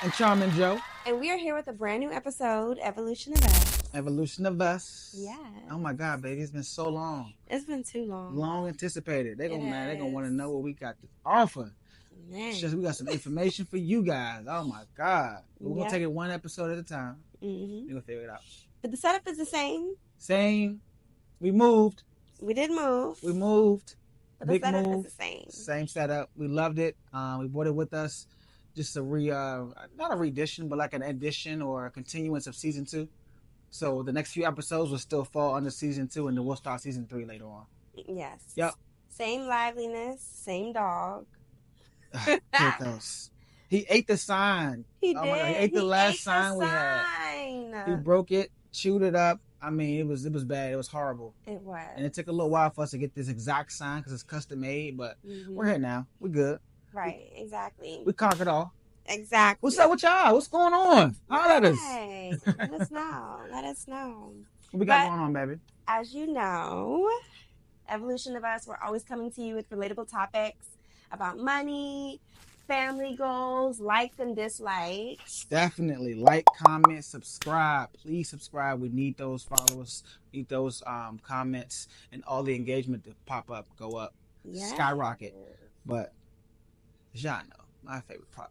And Charming Joe. And we are here with a brand new episode, Evolution of Us. Evolution of Us. Yeah. Oh my God, baby, it's been so long. It's been too long. Long anticipated. They're gonna want to know what we got to offer. We got some information for you guys. Oh my God. We're gonna take it one episode at a time. We're gonna figure it out. But the setup is the same. Same. We moved. We did move. We moved. But the setup is the same. Same setup. We loved it. We brought it with us. Just a not a re-edition, but like an addition or a continuance of season 2. So the next few episodes will still fall under season 2, and then we'll start season 3 later on. Yes. Yep. Same liveliness, same dog. He ate the sign. He did. My God. He ate the last sign we had. He broke it, chewed it up. I mean, it was bad. It was horrible. It was. And it took a little while for us to get this exact sign because it's custom made, but we're here now. We're good. Right, exactly. We conquered all. Exactly. What's up with y'all? What's going on? Holler at us. Hey, let us know. Let us know. What we got going on, baby? As you know, Evolution of Us, we're always coming to you with relatable topics about money, family goals, likes and dislikes. Definitely. Like, comment, subscribe. Please subscribe. We need those followers, need those comments, and all the engagement to pop up, go up, skyrocket. But as y'all know, my favorite part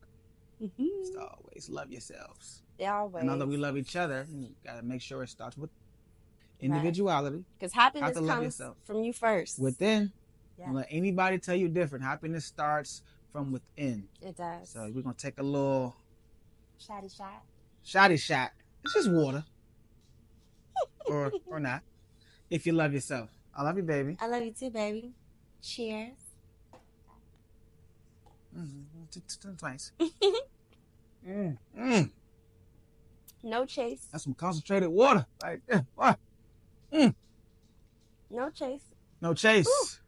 is to always love yourselves. Always. And although we love each other, you got to make sure it starts with individuality. Because happiness comes from you first. Within. Yeah. Don't let anybody tell you different. Happiness starts from within. It does. So we're going to take a little... Shotty shot. Shotty shot. It's just water. or not. If you love yourself. I love you, baby. I love you too, baby. Cheers. Twice. No chase. That's some concentrated water. Like, what? No chase. No chase.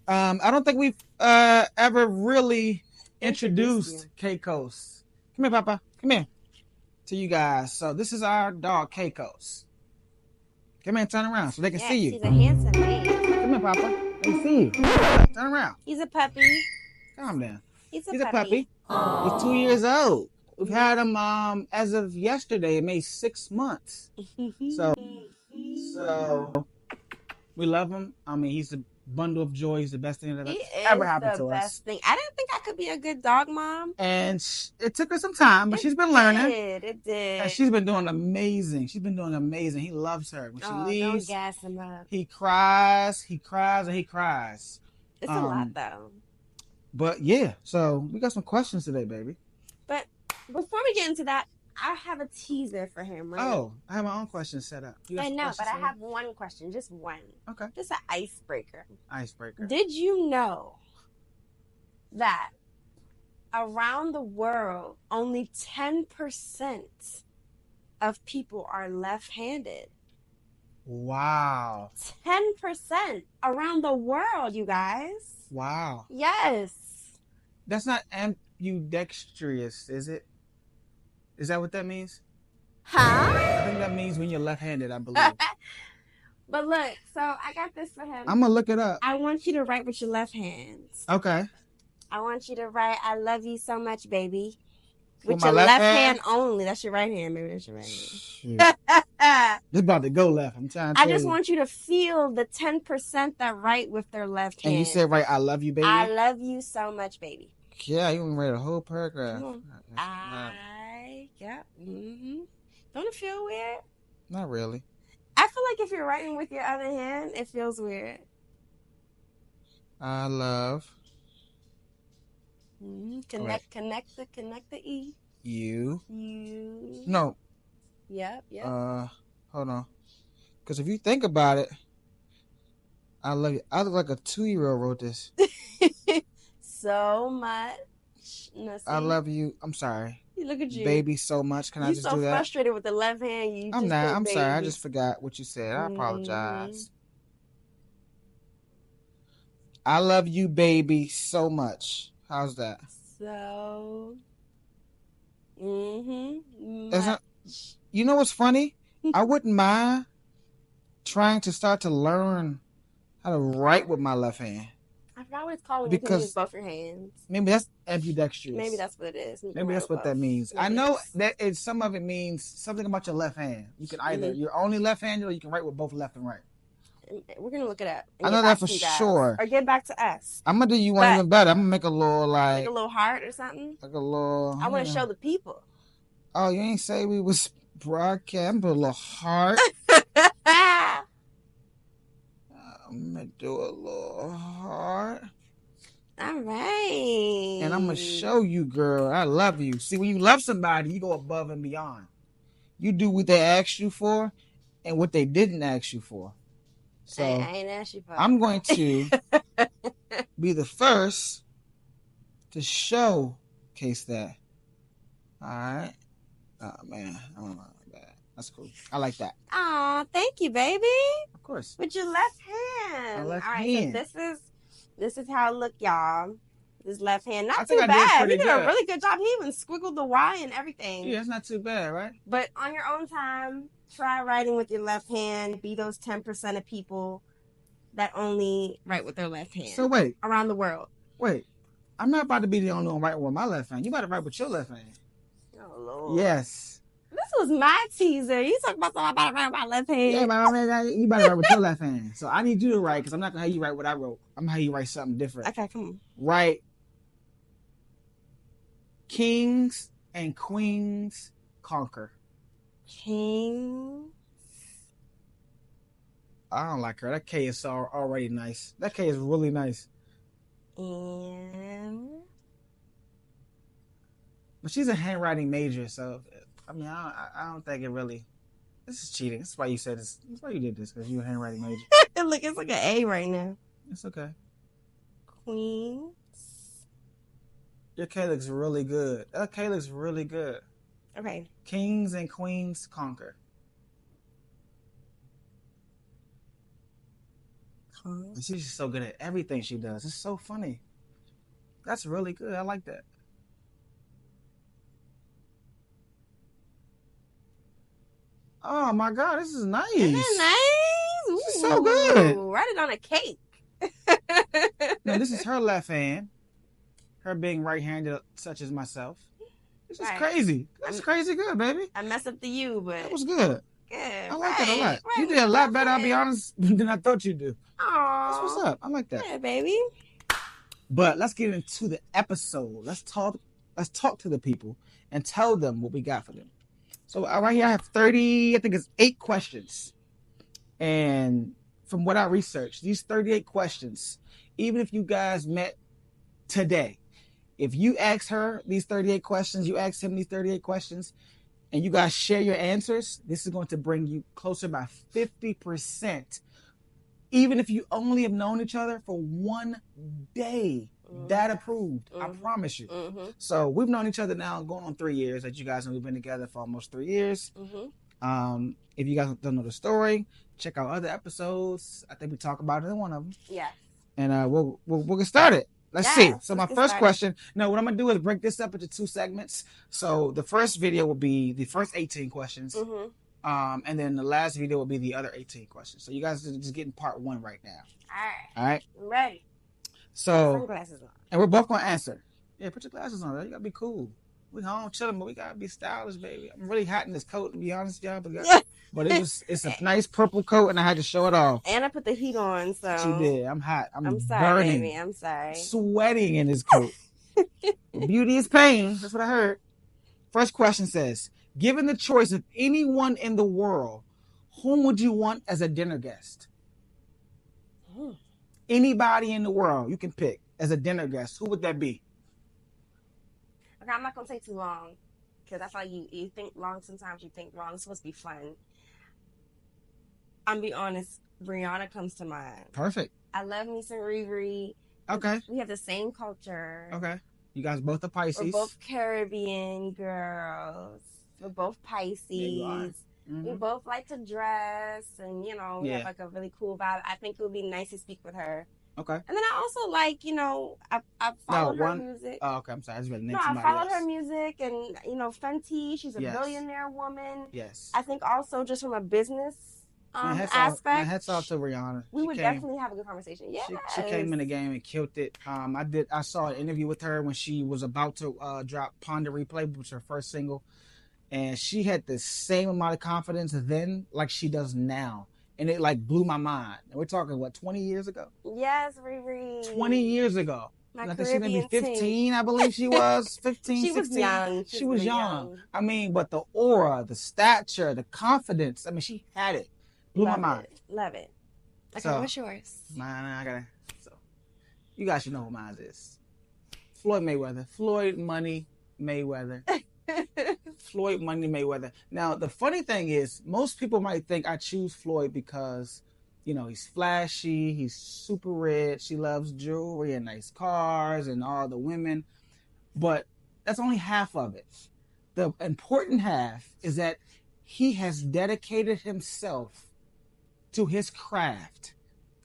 I don't think we've ever really introduced Keikos. Come here, Papa. Come here. To you guys. So this is our dog, Keikos. Come here, turn around so they can see you. He's a handsome man. Come here, Papa. They can see you. Turn around. He's a puppy. Calm down. He's a puppy. He's 2 years old. We've had him as of yesterday. It made 6 months. So we love him. I mean, he's a bundle of joy. He's the best thing that ever happened to us. Best thing. I didn't think I could be a good dog mom. And it took her some time, but she's been learning. It did. And she's been doing amazing. He loves her. When she leaves, don't gas him up. He cries, and he cries. It's a lot, though. But yeah, so we got some questions today, baby. But before we get into that, I have a teaser for him, right? Oh, I have my own questions set up. I know, but I have one question, just one. Okay. Just an icebreaker. Icebreaker. Did you know that around the world, only 10% of people are left-handed? Wow. 10% around the world, you guys. Wow. Yes. That's not ambidextrous, is it? Is that what that means? Huh? I think that means when you're left-handed, I believe. But look, so I got this for him. I'm going to look it up. I want you to write with your left hand. Okay. I want you to write, I love you so much, baby. With your left hand only. That's your right hand, baby. That's your right hand. It's about to go left. I'm trying to I just want you to feel the 10% that write with their left hand. And you said, right, I love you, baby? I love you so much, baby. Yeah, you can write a whole paragraph. Yeah. Don't it feel weird? Not really. I feel like if you're writing with your other hand, it feels weird. I love. Connect the E. You. You. No. Yep. Hold on. Because if you think about it, I love you. I look like a 2-year-old wrote this. So much. I love you. I'm sorry. Look at you. Baby so much. Can I just do that? You're so frustrated with the left hand. I'm not. I'm sorry. I just forgot what you said. I apologize. I love you, baby, so much. How's that? So. That's not, you know what's funny? I wouldn't mind trying to start to learn how to write with my left hand. I forgot always call when you can use both your hands. Maybe that's ambidextrous. Maybe that's what it is. Maybe that's what that means. Maybe I know that some of it means something about your left hand. You can either you're only left-handed or you can write with both left and right. We're gonna look it up. I know that for sure. Or get back to us. I'm gonna do you one even better. I'm gonna make a little like a little heart or something. Like a little. I want to show the people. Oh, you ain't say we was broadcast. Put a little heart. I'm gonna do a little heart. All right. And I'm gonna show you, girl. I love you. See, when you love somebody, you go above and beyond. You do what they asked you for, and what they didn't ask you for. So I ain't asked you for. I'm going to be the first to showcase that. All right. Oh man, I don't know about that. That's cool. I like that. Aw, thank you, baby. Of course. With your left hand. My left hand. So this is how it look, y'all. This left hand, not too bad. He did a really good job. He even squiggled the Y and everything. Yeah, it's not too bad, right? But on your own time, try writing with your left hand. Be those 10% of people that only write with their left hand. So wait. Around the world. Wait. I'm not about to be the only one writing with my left hand. You about to write with your left hand. Oh, Lord. Yes. This was my teaser. You talking about something about to write with my left hand. Yeah, but you about to write with your left hand. So I need you to write, because I'm not going to have you write what I wrote. I'm going to have you write something different. Okay, come on. Write Kings and Queens Conquer. Kings. I don't like her. That K is already nice. That K is really nice. And... But she's a handwriting major, so I mean, I don't think it really. This is cheating. That's why you said this. That's why you did this, because you're a handwriting major. Look, it's like an A right now. It's okay. Queens. Your K looks really good. That K looks really good. Okay. Kings and Queens Conquer. She's just so good at everything she does. It's so funny. That's really good. I like that. Oh my God, this is nice. Isn't it nice? Ooh, this is so good. Write it on a cake. No, this is her left hand. Her being right-handed, such as myself. This is crazy. That's crazy good, baby. I messed up the U, but that was good. Good. I like that a lot. You did a lot better, I'll be honest, than I thought you'd do. Aww. That's what's up. I like that. Yeah, baby. But let's get into the episode. Let's talk to the people and tell them what we got for them. So right here I have 30, I think it's 8 questions. And from what I researched, these 38 questions, even if you guys met today, if you ask her these 38 questions, you ask him these 38 questions, and you guys share your answers, this is going to bring you closer by 50%. Even if you only have known each other for one day. That approved. I promise you. So we've known each other now going on 3 years. As you guys know, we've been together for almost 3 years. If you guys don't know the story, check out other episodes. I think we talk about it in one of them. Yeah. And we'll get started. Let's see. So my first question. No, what I'm gonna do is break this up into 2 segments. So the first video will be the first 18 questions. And then the last video will be the other 18 questions. So you guys are just getting part 1 right now. All right. I'm ready. So, sunglasses on. And we're both gonna answer. Yeah, put your glasses on. You gotta be cool. We home chilling, but we gotta be stylish, baby. I'm really hot in this coat, to be honest, y'all. But it's a nice purple coat, and I had to show it off. And I put the heat on, so she did. I'm hot. I'm sorry, burning. baby. I'm sorry. Sweating in this coat. Beauty is pain. That's what I heard. First question says, given the choice of anyone in the world, whom would you want as a dinner guest? Anybody in the world you can pick as a dinner guest. Who would that be? Okay, I'm not going to take too long, because I feel like you think long sometimes, you think wrong. It's supposed to be fun. I'm be honest, Brianna comes to mind. Perfect. I love me some Riri. Okay. We have the same culture. Okay. You guys both are Pisces. We're both Caribbean girls. We're both Pisces. Yeah, you are. We both like to dress, and we have like a really cool vibe. I think it would be nice to speak with her. Okay. And then I also like, I followed her music. Oh, okay. I'm sorry. I just read the name. I followed her music, and Fenty, she's a billionaire woman. Yes. I think also just from a business aspect. Hats off to Rihanna. We would definitely have a good conversation. Yeah, she came in the game and killed it. I saw an interview with her when she was about to drop Ponder Replay, which was her first single, and she had the same amount of confidence then like she does now. And it like blew my mind. And we're talking, what, 20 years ago? Yes, Riri. 20 years ago. My I think she maybe 15, I believe she was. 15, she 16. Was young. She was young. I mean, but the aura, the stature, the confidence, I mean, she had it. Blew my mind. Love it. Okay, so, what's yours? Mine, you guys should know who mine is. Floyd Mayweather. Floyd Money Mayweather. Floyd Money Mayweather. Now, the funny thing is, most people might think I choose Floyd because, he's flashy, he's super rich, he loves jewelry and nice cars and all the women. But that's only half of it. The important half is that he has dedicated himself to his craft,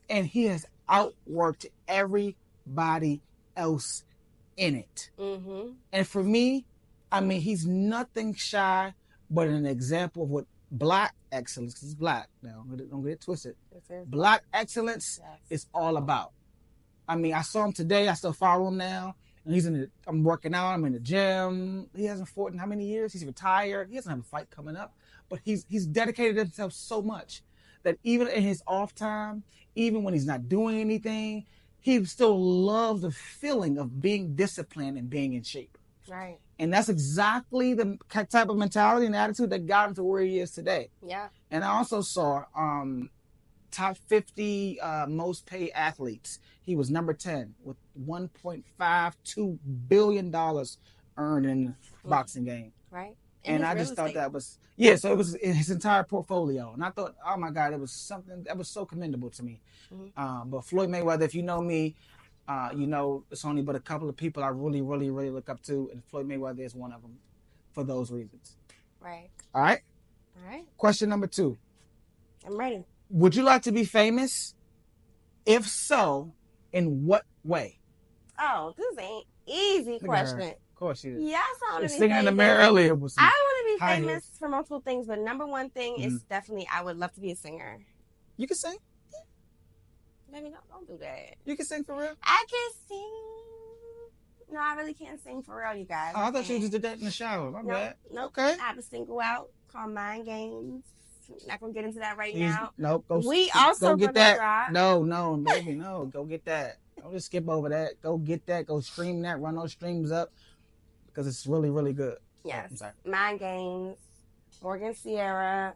and he has outworked everybody else in it. Mm-hmm. And for me, I mean, he's nothing shy but an example of what Black excellence, because he's Black now, don't get it twisted. Black excellence is all about. I mean, I saw him today, I still follow him now, and I'm working out, I'm in the gym. He hasn't fought in how many years? He's retired. He doesn't have a fight coming up, but he's dedicated himself so much that even in his off time, even when he's not doing anything, he still loves the feeling of being disciplined and being in shape. Right. And that's exactly the type of mentality and attitude that got him to where he is today. Yeah. And I also saw top 50 most paid athletes. He was number 10 with $1.52 billion earned in the boxing game. Right. And I just thought that was, so it was in his entire portfolio. And I thought, oh my God, it was something that was so commendable to me. Mm-hmm. But Floyd Mayweather, if you know me, it's only but a couple of people I really, really, really look up to. And Floyd Mayweather is one of them for those reasons. Right. All right? All right. Question number 2. I'm ready. Would you like to be famous? If so, in what way? Oh, this ain't easy question. Of course you did. Yes, I want to be singing in the mirror earlier. I want to be famous for multiple things, but number one thing is definitely I would love to be a singer. You can sing? Maybe don't do that. You can sing for real? I can sing. No, I really can't sing for real, you guys. Oh, I thought you just did that in the shower. My bad. Nope. Okay. I have a single out called Mind Games. Not gonna get into that right now. Nope. Go get that. Drop. No, baby, no. Go get that. Don't just skip over that. Go get that. Go stream that. Run those streams up because it's really, really good. Yes. Mind Games, Morg and Sierra,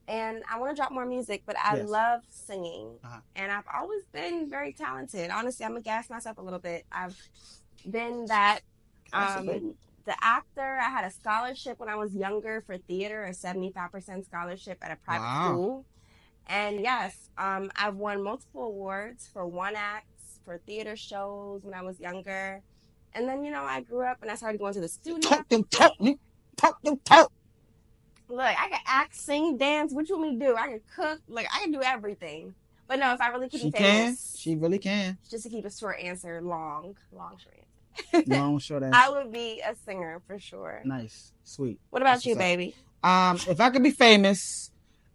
and I want to drop more music, but I love singing, and I've always been very talented. Honestly, I'm gonna gas myself a little bit. I've been that. The actor, I had a scholarship when I was younger for theater, a 75% scholarship at a private school. And yes, I've won multiple awards for one acts, for theater shows when I was younger. And then, I grew up and I started going to the studio. Talk. Look, I can act, sing, dance. What you want me to do? I can cook. Like, I can do everything. But no, if I really could be famous. She really can. Just to keep a short answer, long short answer. Long, short answer. I would be a singer for sure. Nice. Sweet. What about you, baby? If I could be famous,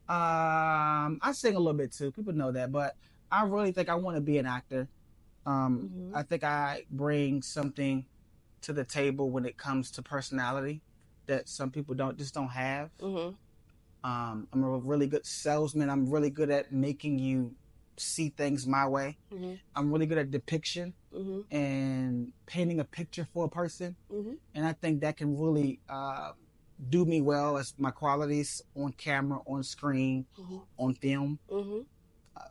I sing a little bit too. People know that, but I really think I want to be an actor. I think I bring something to the table when it comes to personality that some people don't have. I'm a really good salesman. I'm really good at making you see things my way. I'm really good at depiction and painting a picture for a person. And I think that can really do me well as my qualities on camera, on screen, on film.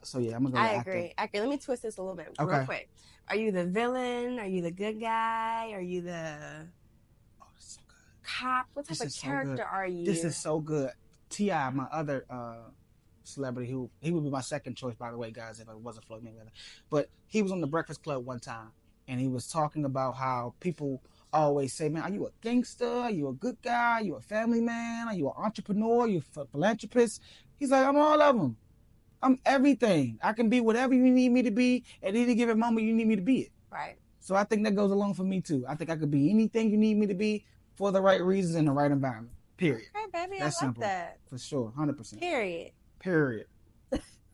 So yeah, I'm gonna go with actor. I agree. Let me twist this a little bit real quick. Are you the villain? Are you the good guy? Are you the so good. Cop? What type of character are you? This is so good. T.I., my other celebrity, he would be my second choice, by the way, guys, if it wasn't Floyd Mayweather. But he was on the Breakfast Club one time, and he was talking about how people always say, man, are you a gangster? Are you a good guy? Are you a family man? Are you an entrepreneur? Are you a philanthropist? He's like, I'm all of them. I'm everything. I can be whatever you need me to be at any given moment you need me to be it. Right. So I think that goes along for me, too. I think I could be anything you need me to be for the right reasons in the right environment. Period. Okay, baby, That's I like simple. that. For sure, 100%. Period.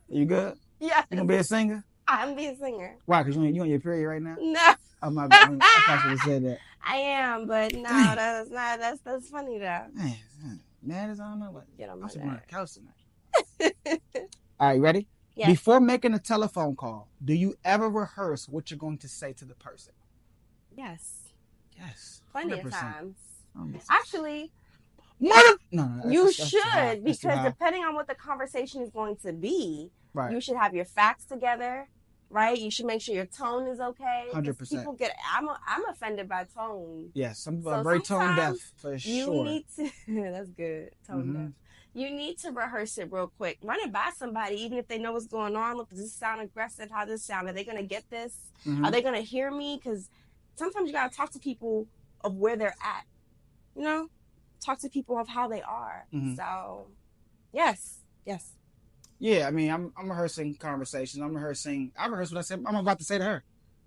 You good? Yeah. You gonna be a singer? I'm be a singer. Why? Because you on your period right now? No. Oh, my bad. I thought you said that. I am, but no, that's not. That's funny though. Man, mad as I don't know what. Get on my I'm sitting on the couch tonight. All right, you ready? Yes. Before making a telephone call, do you ever rehearse what you're going to say to the person? Yes. Yes. Plenty 100%. Of times. Oh, actually, no, you should, because depending on what the conversation is going to be, right, you should have your facts together, right? You should make sure your tone is okay. 100%. People I'm offended by tone. Yes, some people are very tone deaf for sure. You need to. That's good. Tone deaf. You need to rehearse it real quick. Run it by somebody, even if they know what's going on. Look, does this sound aggressive? How does this sound? Are they going to get this? Are they going to hear me? Because sometimes you got to talk to people of where they're at. You know? Talk to people of how they are. So, yes. Yeah, I mean, I'm rehearsing conversations. I rehearse what I'm about to say to her.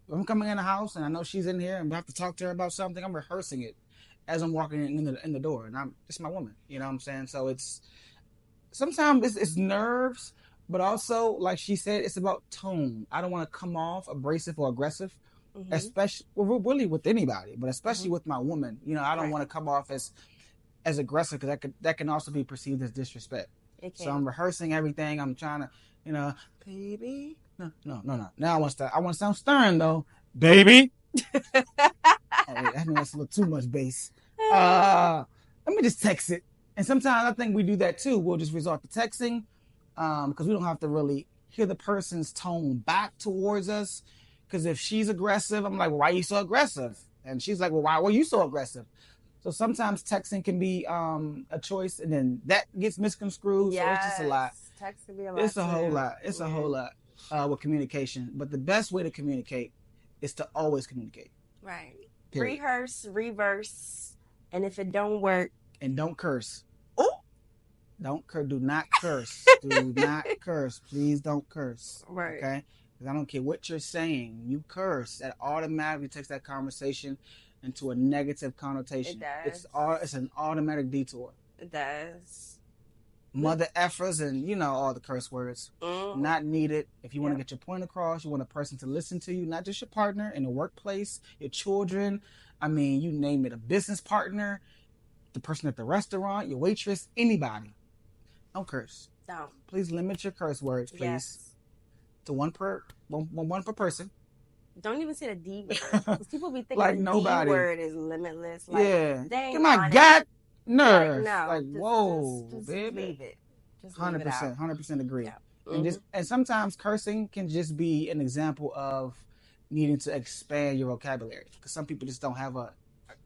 If I'm coming in the house and I know she's in here and we have to talk to her about something, I'm rehearsing it as I'm walking in the door. And it's my woman, you know what I'm saying? So sometimes it's nerves, but also, like she said, it's about tone. I don't want to come off abrasive or aggressive, especially, well, really with anybody, but especially with my woman. You know, I don't want to come off as aggressive, because that can also be perceived as disrespect. So I'm rehearsing everything. I'm trying to, baby. No. Now I want to sound stern though, baby. I think that's a little too much bass. Let me just text it. And sometimes I think we do that too. We'll just resort to texting, because we don't have to really hear the person's tone back towards us. Because if she's aggressive, I'm like, well, why are you so aggressive? And she's like, well, why were you so aggressive? So sometimes texting can be a choice, and then that gets misconstrued. Yes. So it's just a lot. Text can be a lot. It's a whole lot. It's a whole lot with communication. But the best way to communicate is to always communicate. Right. Period. Rehearse, reverse, and if it don't work, and don't curse. Oh, do not curse. Do not curse. Please don't curse. Right. Okay. Because I don't care what you're saying. You curse, that automatically takes that conversation into a negative connotation. It does. It's an automatic detour. It does. Mother effers and all the curse words. Not needed. If you want to get your point across, you want a person to listen to you, not just your partner in the workplace, your children. I mean, you name it, a business partner, the person at the restaurant, your waitress, anybody. Don't curse. Don't. Please limit your curse words, please. Yes. To one per person. Don't even say the D word. Because people be thinking like the nobody. D word is limitless. Like, yeah. Dang, my God, nerves. Whoa, just baby. Leave it. Just 100% agree. Yeah. And sometimes cursing can just be an example of needing to expand your vocabulary. Because some people just don't have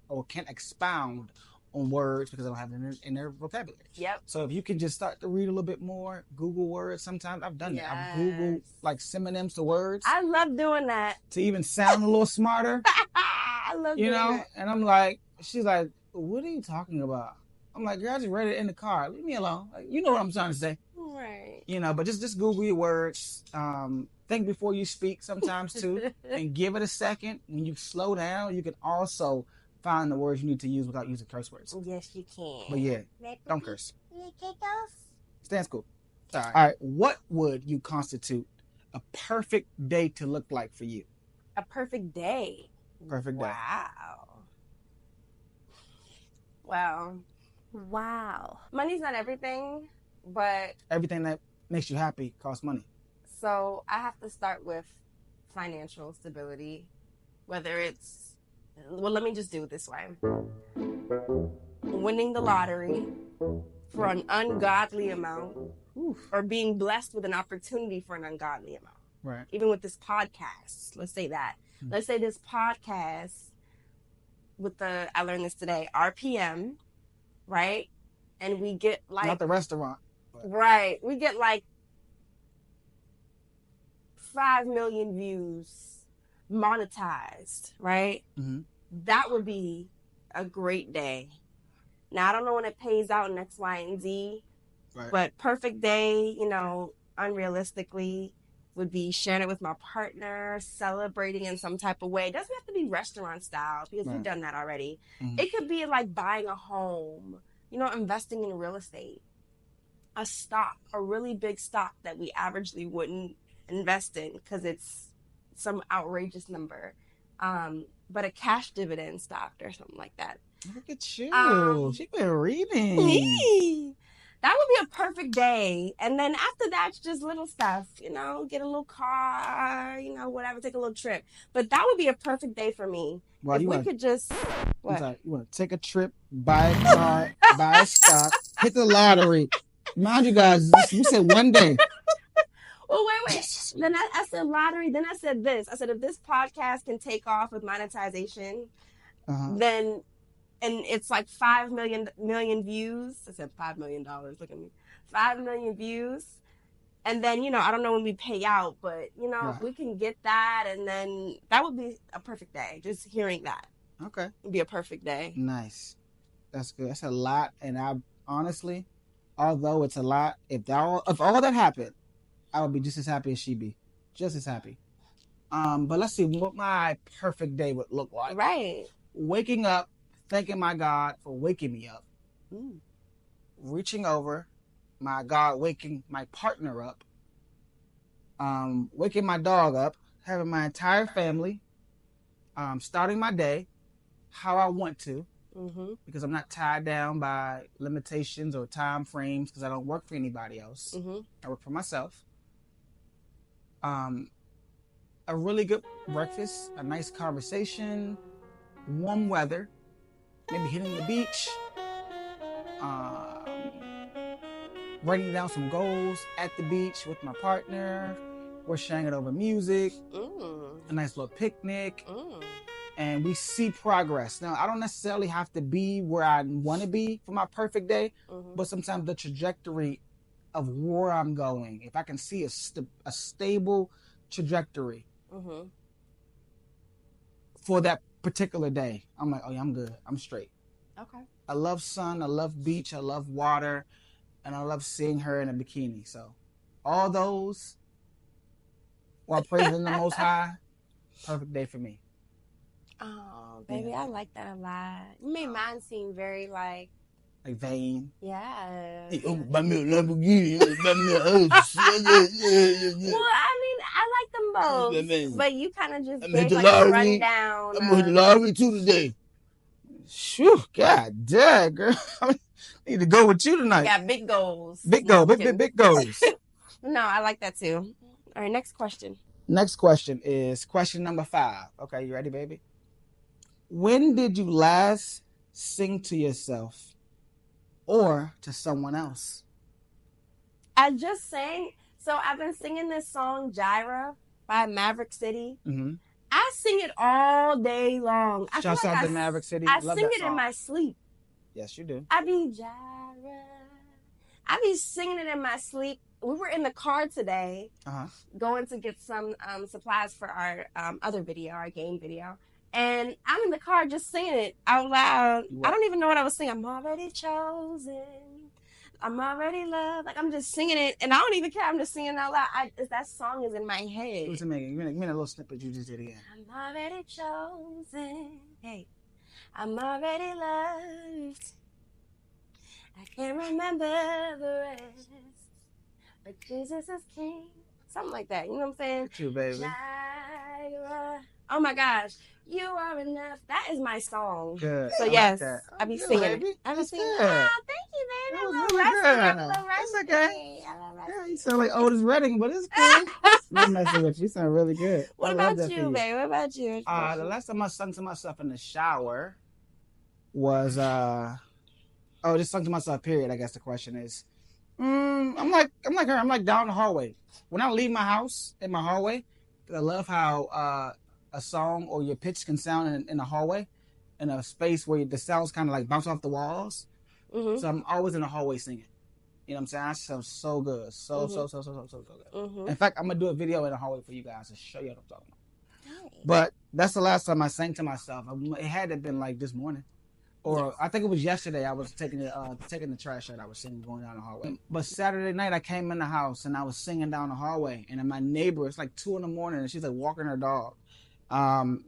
or can't expound on words because they don't have it in their vocabulary. Yep. So if you can just start to read a little bit more, Google words. Sometimes I've done that. I've Googled like synonyms to words. I love doing that. To even sound a little smarter. I love doing that. And I'm like, she's like, what are you talking about? I'm like, girl, I just read it in the car. Leave me alone. Like, you know what I'm trying to say. Right. But just Google your words. Think before you speak sometimes too. And give it a second. When you slow down, you can also find the words you need to use without using curse words. Yes, you can. But yeah, don't curse. Stand school. All right. What would you constitute a perfect day to look like for you? A perfect day. Perfect day. Wow. Money's not everything, but everything that makes you happy costs money. So I have to start with financial stability, whether it's, let me just do it this way. Winning the lottery for an ungodly amount, or being blessed with an opportunity for an ungodly amount. Right. Even with this podcast, let's say that. Let's say this podcast I learned this today, RPM, right? And we get like... Not the restaurant. But. Right. We get like 5 million views monetized, right? Mm-hmm. That would be a great day. Now, I don't know when it pays out in X, Y, and Z, right. But perfect day, unrealistically, would be sharing it with my partner, celebrating in some type of way. It doesn't have to be restaurant style, because we've done that already. Mm-hmm. It could be like buying a home, investing in real estate. a stock, a really big stock that we averagely wouldn't invest in because it's some outrageous number. But a cash dividend stock or something like that. Look at you. She's been reading. Me. That would be a perfect day. And then after that, it's just little stuff, you know, get a little car, you know, whatever, take a little trip. But that would be a perfect day for me. Well, if we could just... What? Sorry, you want to take a trip, buy a car, buy a stock, hit the lottery. Mind you guys, you said one day. Well, wait. Then I said lottery. Then I said this. I said if this podcast can take off with monetization, then, and it's like 5 million views. I said $5 million. Look at me. 5 million views. And then, you know, I don't know when we pay out, but, you know, if we can get that, and then that would be a perfect day. Just hearing that. Okay. It'd be a perfect day. Nice. That's good. That's a lot. And I honestly, although it's a lot, if all that happened, I would be just as happy as she be. Just as happy. But let's see what my perfect day would look like. Right. Waking up, thanking my God for waking me up. Reaching over, my God waking my partner up. Waking my dog up, having my entire family, starting my day how I want to, because I'm not tied down by limitations or time frames, because I don't work for anybody else. I work for myself. A really good breakfast, a nice conversation, warm weather, maybe hitting the beach, writing down some goals at the beach with my partner. We're sharing it over music, a nice little picnic, and we see progress. Now, I don't necessarily have to be where I want to be for my perfect day, but sometimes the trajectory of where I'm going, if I can see a stable trajectory for that particular day, I'm like, oh yeah, I'm good. I'm straight. Okay. I love sun. I love beach. I love water. And I love seeing her in a bikini. So all those, while praising the Most High, perfect day for me. Oh, baby, I like that a lot. You made mine seem very like vain. Yeah. Buy me a Lamborghini. Well, I mean, I like them both. But you kind of just gave like a rundown. I'm with the lottery too today. Phew, God damn, girl. I need to go with you tonight. Yeah, big goals. Big goals. Big goals. No, I like that too. All right, next question. Next question is question number 5. Okay, you ready, baby? When did you last sing to yourself or to someone else? I just sang. So I've been singing this song, Gyra, by Maverick City. I sing it all day long. Shouts out to Maverick City. I sing it in my sleep. Yes, you do. I be Gyra. I be singing it in my sleep. We were in the car today, going to get some supplies for our other video, our game video. And I'm in the car just singing it out loud. I don't even know what I was singing. I'm already chosen. I'm already loved. Like, I'm just singing it, and I don't even care. I'm just singing it out loud. that song is in my head. What's it making? Give me a little snippet you just did again. I'm already chosen. Hey, I'm already loved. I can't remember the rest, but Jesus is King. Something like that. You know what I'm saying? You, baby. Gyra. Oh my gosh. You are enough. That is my song. Good. So yes, I be singing it. I be singing. Oh, thank you, baby. That was really good. That's okay. Yeah, you sound like Otis Redding, but it's good. I'm messing with you. You sound really good. What about you, babe? What about you? The last time I sung to myself in the shower was just sung to myself. Period. I guess the question is, I'm like her. I'm like down the hallway. When I leave my house in my hallway, I love how a song or your pitch can sound in a hallway, in a space where the sounds kind of like bounce off the walls. So I'm always in the hallway singing. You know what I'm saying? I sound so good. So good. In fact, I'm going to do a video in the hallway for you guys to show you what I'm talking about. Nice. But that's the last time I sang to myself. It had to have been like this morning. Or I think it was yesterday. I was taking the trash out. I was singing going down the hallway. But Saturday night I came in the house and I was singing down the hallway. And then my neighbor, it's like 2 a.m. and she's like walking her dog.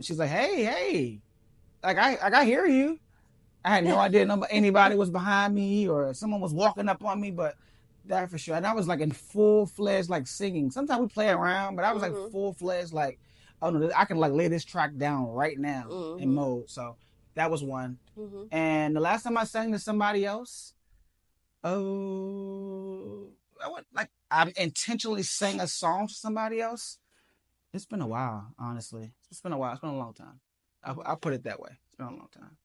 She's like, hey, like I hear you. I had no idea anybody was behind me or someone was walking up on me, but That for sure. And I was like in full-fledged like singing. Sometimes we play around, but I was like full-fledged like, oh no, I can like lay this track down right now in mode. So that was one. And the last time I sang to somebody else, I intentionally sang a song to somebody else. It's been a while, honestly. It's been a while. It's been a long time. I'll put it that way. It's been a long time.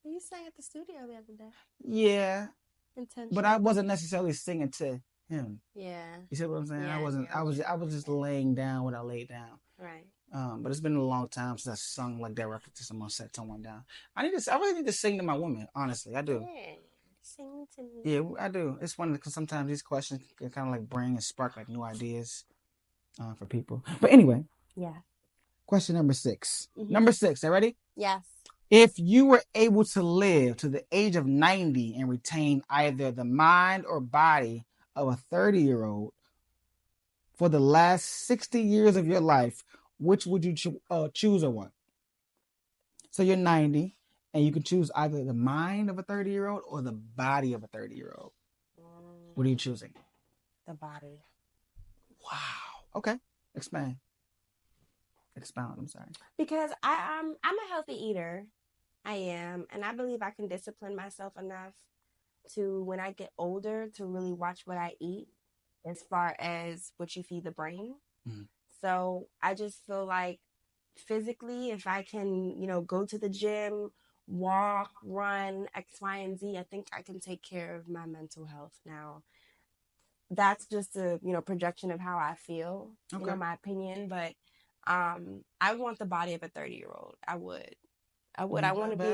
You sang at the studio the other day. Yeah. But I wasn't necessarily singing to him. Yeah. You see what I'm saying? Yeah, I was just laying down what I laid down. Right. But it's been a long time since I sung like directly to someone, set someone down. I really need to sing to my woman, honestly. I do. Yeah. Sing to me. Yeah, I do. It's funny because sometimes these questions can kind of like bring and spark like new ideas for people. But anyway. Yeah. Question number 6. Number 6, are you ready? Yes. If you were able to live to the age of 90 and retain either the mind or body of a 30-year-old for the last 60 years of your life, which would you choose or want? So you're 90 and you can choose either the mind of a 30-year-old or the body of a 30-year-old. What are you choosing? The body. Wow. Okay. Expound. I'm sorry. Because I'm a healthy eater. I am, and I believe I can discipline myself enough to, when I get older, to really watch what I eat as far as what you feed the brain. So I just feel like physically, if I can, go to the gym, walk, run, X, Y, and Z, I think I can take care of my mental health now. That's just a, projection of how I feel, my opinion. But I would want the body of a 30-year-old. I would. I want to be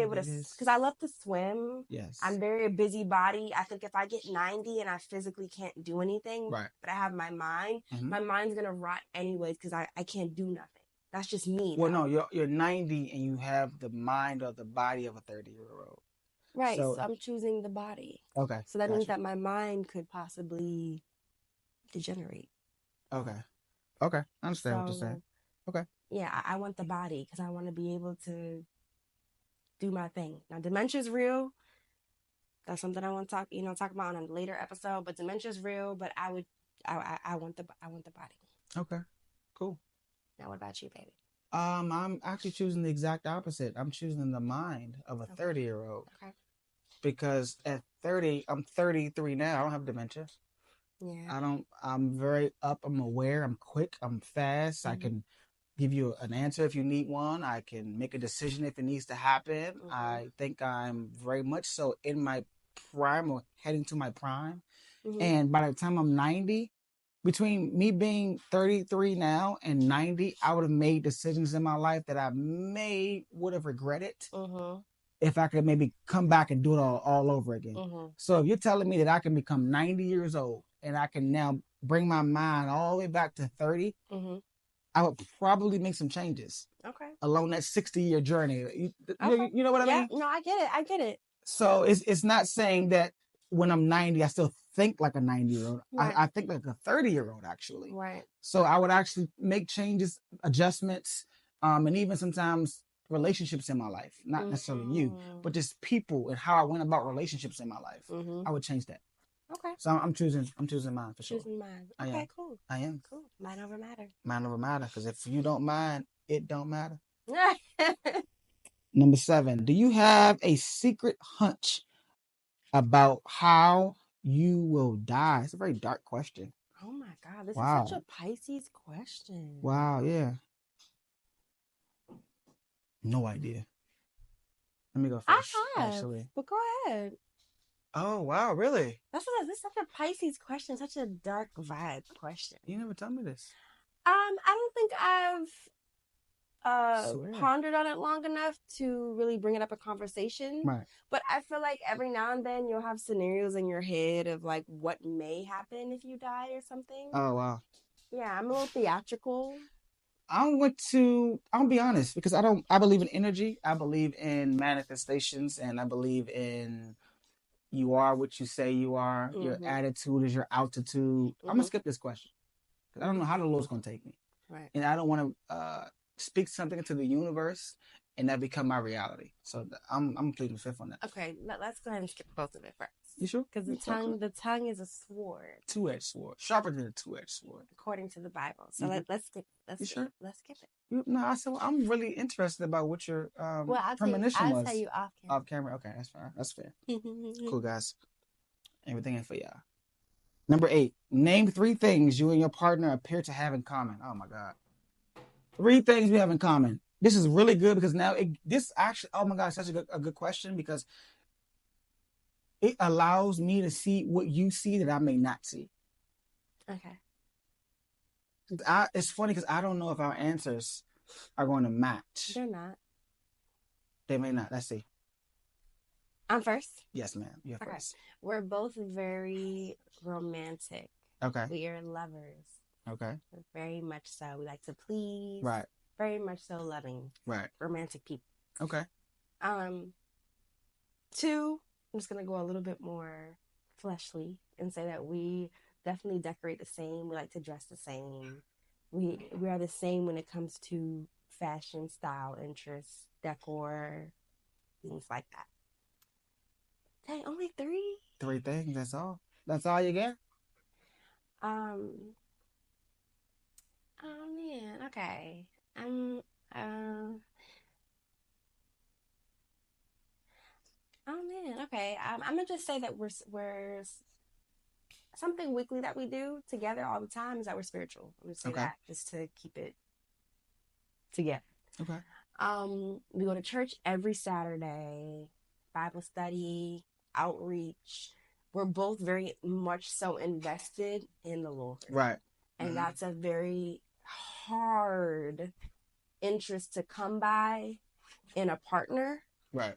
able to, because I love to swim. Yes. I'm very a busy body. I think if I get 90 and I physically can't do anything, right, but I have my mind, my mind's going to rot anyways because I can't do nothing. That's just me. Well, no, you're 90 and you have the mind or the body of a 30-year-old. Right. So I'm choosing the body. Okay. So that means that my mind could possibly degenerate. Okay. I understand what you're saying. Okay. Yeah, I want the body because I want to be able to do my thing. Now, dementia is real. That's something I want to talk about on a later episode. But dementia is real. But I want the body. Okay. Cool. Now, what about you, baby? I'm actually choosing the exact opposite. I'm choosing the mind of a 30-year-old. Okay. Because at 30, I'm 33 now. I don't have dementia. Yeah. I'm very up. I'm aware. I'm quick. I'm fast. I can give you an answer if you need one. I can make a decision if it needs to happen. I think I'm very much so in my prime or heading to my prime. And by the time I'm 90, between me being 33 now and 90, I would have made decisions in my life that I would have regretted if I could maybe come back and do it all over again. So if you're telling me that I can become 90 years old and I can now bring my mind all the way back to 30, I would probably make some changes. Okay. Along that 60-year journey. You know what I mean? No, I get it. So it's not saying that when I'm 90, I still think like a 90-year-old. Right. I think like a 30-year-old, actually. Right. So I would actually make changes, adjustments, and even sometimes relationships in my life. Not necessarily you, but just people and how I went about relationships in my life. I would change that. Okay. So I'm choosing mine for sure. Choosing mine. Okay, cool. I am. Cool. Mind over matter. Mind over matter. Because if you don't mind, it don't matter. Number 7. Do you have a secret hunch about how you will die? It's a very dark question. Oh my God. This is such a Pisces question. Wow, yeah. No idea. Let me go first. I have, actually. But go ahead. Oh, wow, really? This is such a Pisces question, such a dark vibe question. You never told me this. I don't think I've pondered on it long enough to really bring it up in conversation. Right. But I feel like every now and then you'll have scenarios in your head of like what may happen if you die or something. Oh, wow. Yeah, I'm a little theatrical. I'll be honest, because I believe in energy. I believe in manifestations, and I believe in you are what you say you are. Your attitude is your altitude. I'm gonna skip this question because I don't know how the Lord's gonna take me. Right. And I don't want to speak something into the universe and that become my reality. So I'm pleading fifth on that. Okay, let's go ahead and skip both of it first. You sure? Because the tongue is a sword. Two-edged sword. Sharper than a two-edged sword. According to the Bible. So let's skip. Let's skip it. No, I said, well, I'm really interested about what your premonition was. I'll tell you off camera. Off camera. Okay, that's fine. That's fair. Cool, guys. Everything in for y'all. Number 8. Name 3 things you and your partner appear to have in common. Oh my God. 3 things we have in common. This is really good because now oh my God, such a good question because it allows me to see what you see that I may not see. Okay. It's funny because I don't know if our answers are going to match. They're not. They may not. Let's see. I'm first? Yes, ma'am. You're first. We're both very romantic. Okay. We are lovers. Okay. Very much so. We like to please. Right. Very much so loving. Right. Romantic people. Okay. 2, I'm just going to go a little bit more fleshly and say that we definitely decorate the same. We like to dress the same. We are the same when it comes to fashion, style, interests, decor, things like that. Dang, only 3? 3 things, that's all. That's all you get? Oh man, okay. Oh man, okay. I'm gonna just say that we're something weekly that we do together all the time is that we're spiritual. I'm gonna say that just to keep it together. Okay. We go to church every Saturday, Bible study, outreach. We're both very much so invested in the Lord. Right. And that's a very hard interest to come by in a partner. Right.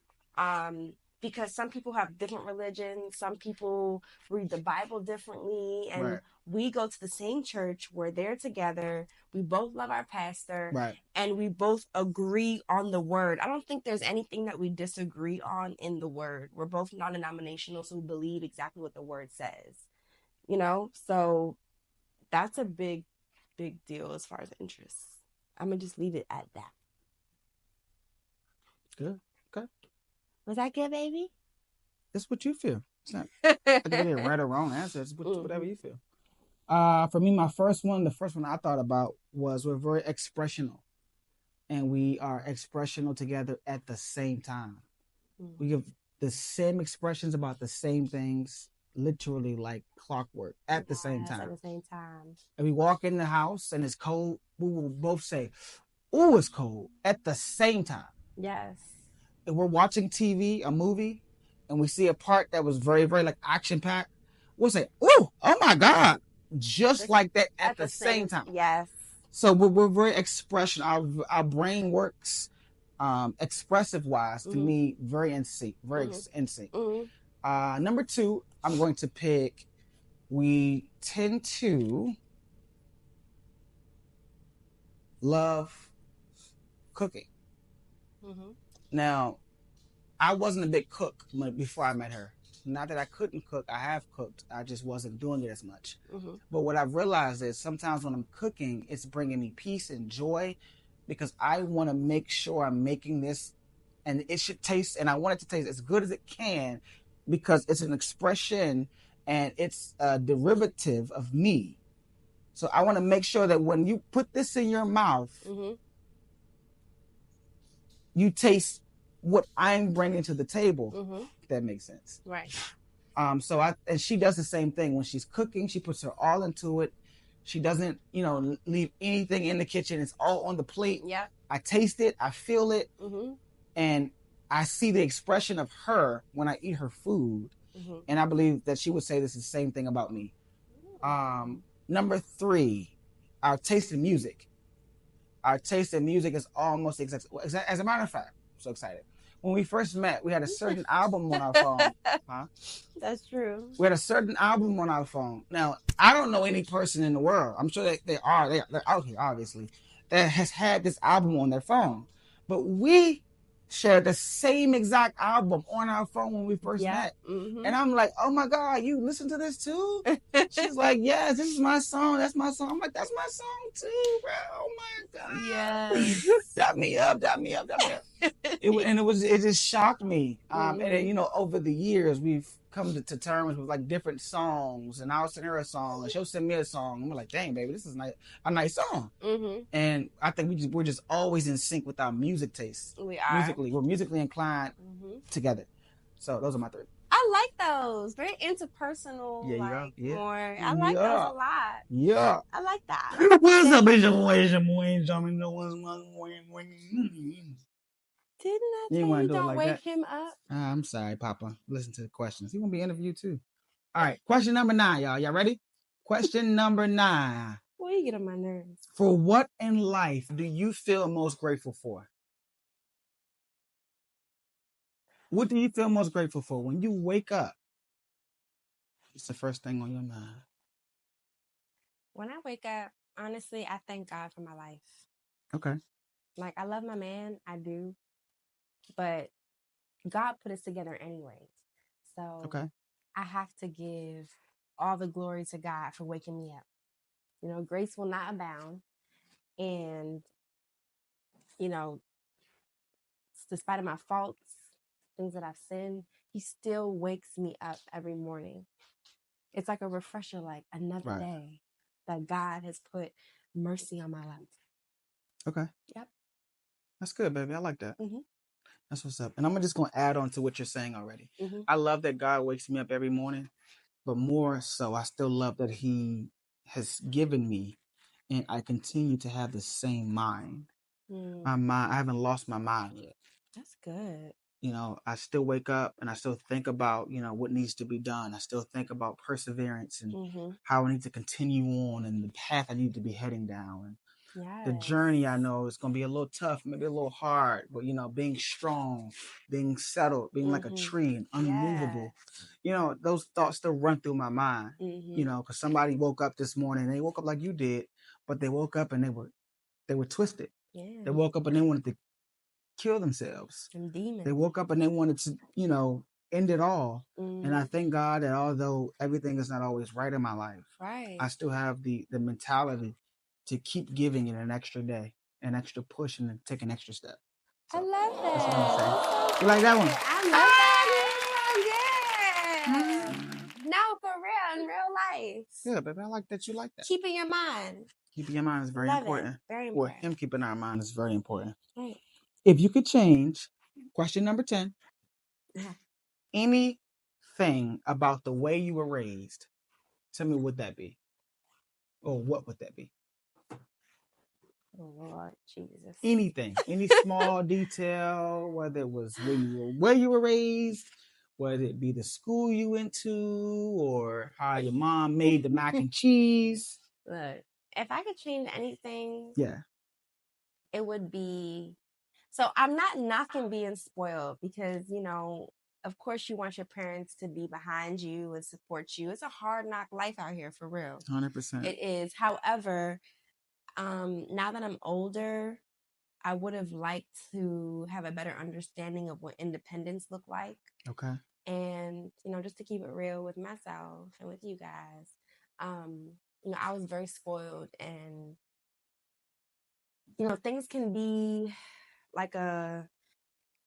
Because some people have different religions. Some people read the Bible differently. And we go to the same church. We're there together. We both love our pastor. Right. And we both agree on the word. I don't think there's anything that we disagree on in the word. We're both non-denominational, so we believe exactly what the word says. You know? So that's a big, big deal as far as interests. I'm going to just leave it at that. Good. Okay. Was that good, baby? That's what you feel. It's not I think a right or wrong answer. It's whatever you feel. For me, the first one I thought about was we're very expressional. And we are expressional together at the same time. We give the same expressions about the same things, literally like clockwork, at the same time. At the same time. And we walk in the house and it's cold. We will both say, "Ooh, it's cold," at the same time. Yes. If we're watching TV, a movie, and we see a part that was very, very like action-packed, we'll say, "Ooh, oh my God," just like that at the same time. Yes. So we're very expression. Our brain works expressive-wise to me very in sync, in sync. Number 2, I'm going to pick. We tend to love cooking. Now, I wasn't a big cook before I met her. Not that I couldn't cook. I have cooked. I just wasn't doing it as much. But what I've realized is sometimes when I'm cooking, it's bringing me peace and joy because I want to make sure I'm making this and it should taste, and I want it to taste as good as it can because it's an expression and it's a derivative of me. So I want to make sure that when you put this in your mouth, you taste what I'm bringing to the table. If that makes sense. Right. And she does the same thing when she's cooking. She puts her all into it. She doesn't, leave anything in the kitchen. It's all on the plate. Yeah. I taste it. I feel it. And I see the expression of her when I eat her food. And I believe that she would say this is the same thing about me. Number 3, our taste in music. Our taste in music is almost exact. As a matter of fact, I'm so excited. When we first met, we had a certain album on our phone. Huh? That's true. We had a certain album on our phone. Now, I don't know any person in the world. I'm sure they're out here, obviously, that has had this album on their phone. But we shared the same exact album on our phone when we first met. And I'm like, "Oh my God, you listen to this too?" She's like, "Yes, this is my song. That's my song." I'm like, "That's my song too, bro. Oh my God." Yes. Dap me up. It just shocked me. And then, over the years, we've come to terms with like different songs, and I'll send her a song, and she'll send me a song. I'm like, dang, baby, this is a nice song. Mm-hmm. And I think we're just always in sync with our music tastes. We are. We're musically inclined together. So those are my 3. I like those. Very interpersonal. Yeah, like more. I like those a lot. Yeah. I like that. What's up, it's your boy, Didn't I tell you don't wake him up? I'm sorry, Papa. Listen to the questions. He gonna be interviewed too. All right, question number 9, y'all. Y'all ready? Question number 9. Boy, you get on my nerves. For what in life do you feel most grateful for? What do you feel most grateful for when you wake up? It's the first thing on your mind. When I wake up, honestly, I thank God for my life. Okay. Like, I love my man, I do, but God put us together anyway. So okay. I have to give all the glory to God for waking me up. You know, grace will not abound. And, you know, despite of my faults, things that I've sinned, he still wakes me up every morning. It's like a refresher, like another day that God has put mercy on my life. Okay. Yep. That's good, baby. I like that. Mm-hmm. That's what's up. And I'm just going to add on to what you're saying already. Mm-hmm. I love that God wakes me up every morning, but more so, I still love that he has given me, and I continue to have the same mind. My mind, I haven't lost my mind yet. That's good. You know, I still wake up and I still think about, you know, what needs to be done. I still think about perseverance and how I need to continue on and the path I need to be heading down. And the journey, I know it's going to be a little tough, maybe a little hard, but, you know, being strong, being settled, being like a tree and unmovable, you know, those thoughts still run through my mind, you know, because somebody woke up this morning, they woke up like you did, but they woke up and they were twisted. Yeah. They woke up and they wanted to kill themselves. They woke up and they wanted to, you know, end it all. And I thank God that although everything is not always right in my life, I still have the mentality to keep giving it an extra day, an extra push, and then take an extra step. So, I love that. That's what I'm saying. You like that one? I love that. No, for real, in real life. Yeah, baby, I like that you like that. Keeping your mind. Keeping your mind is very important. Very important. Well, him keeping our mind is very important. Right. If you could change, question number 10, anything about the way you were raised, tell me what that be. Or what would that be? Oh, Lord Jesus. Anything. Any small detail, whether it was where you were raised, whether it be the school you went to, or how your mom made the mac and cheese. Look, if I could change anything, it would be... So I'm not knocking being spoiled because, you know, of course you want your parents to be behind you and support you. It's a hard knock life out here, for real. 100%. It is. However, now that I'm older, I would have liked to have a better understanding of what independence looked like. Okay. And, you know, just to keep it real with myself and with you guys, you know, I was very spoiled, and, you know, things can be like a,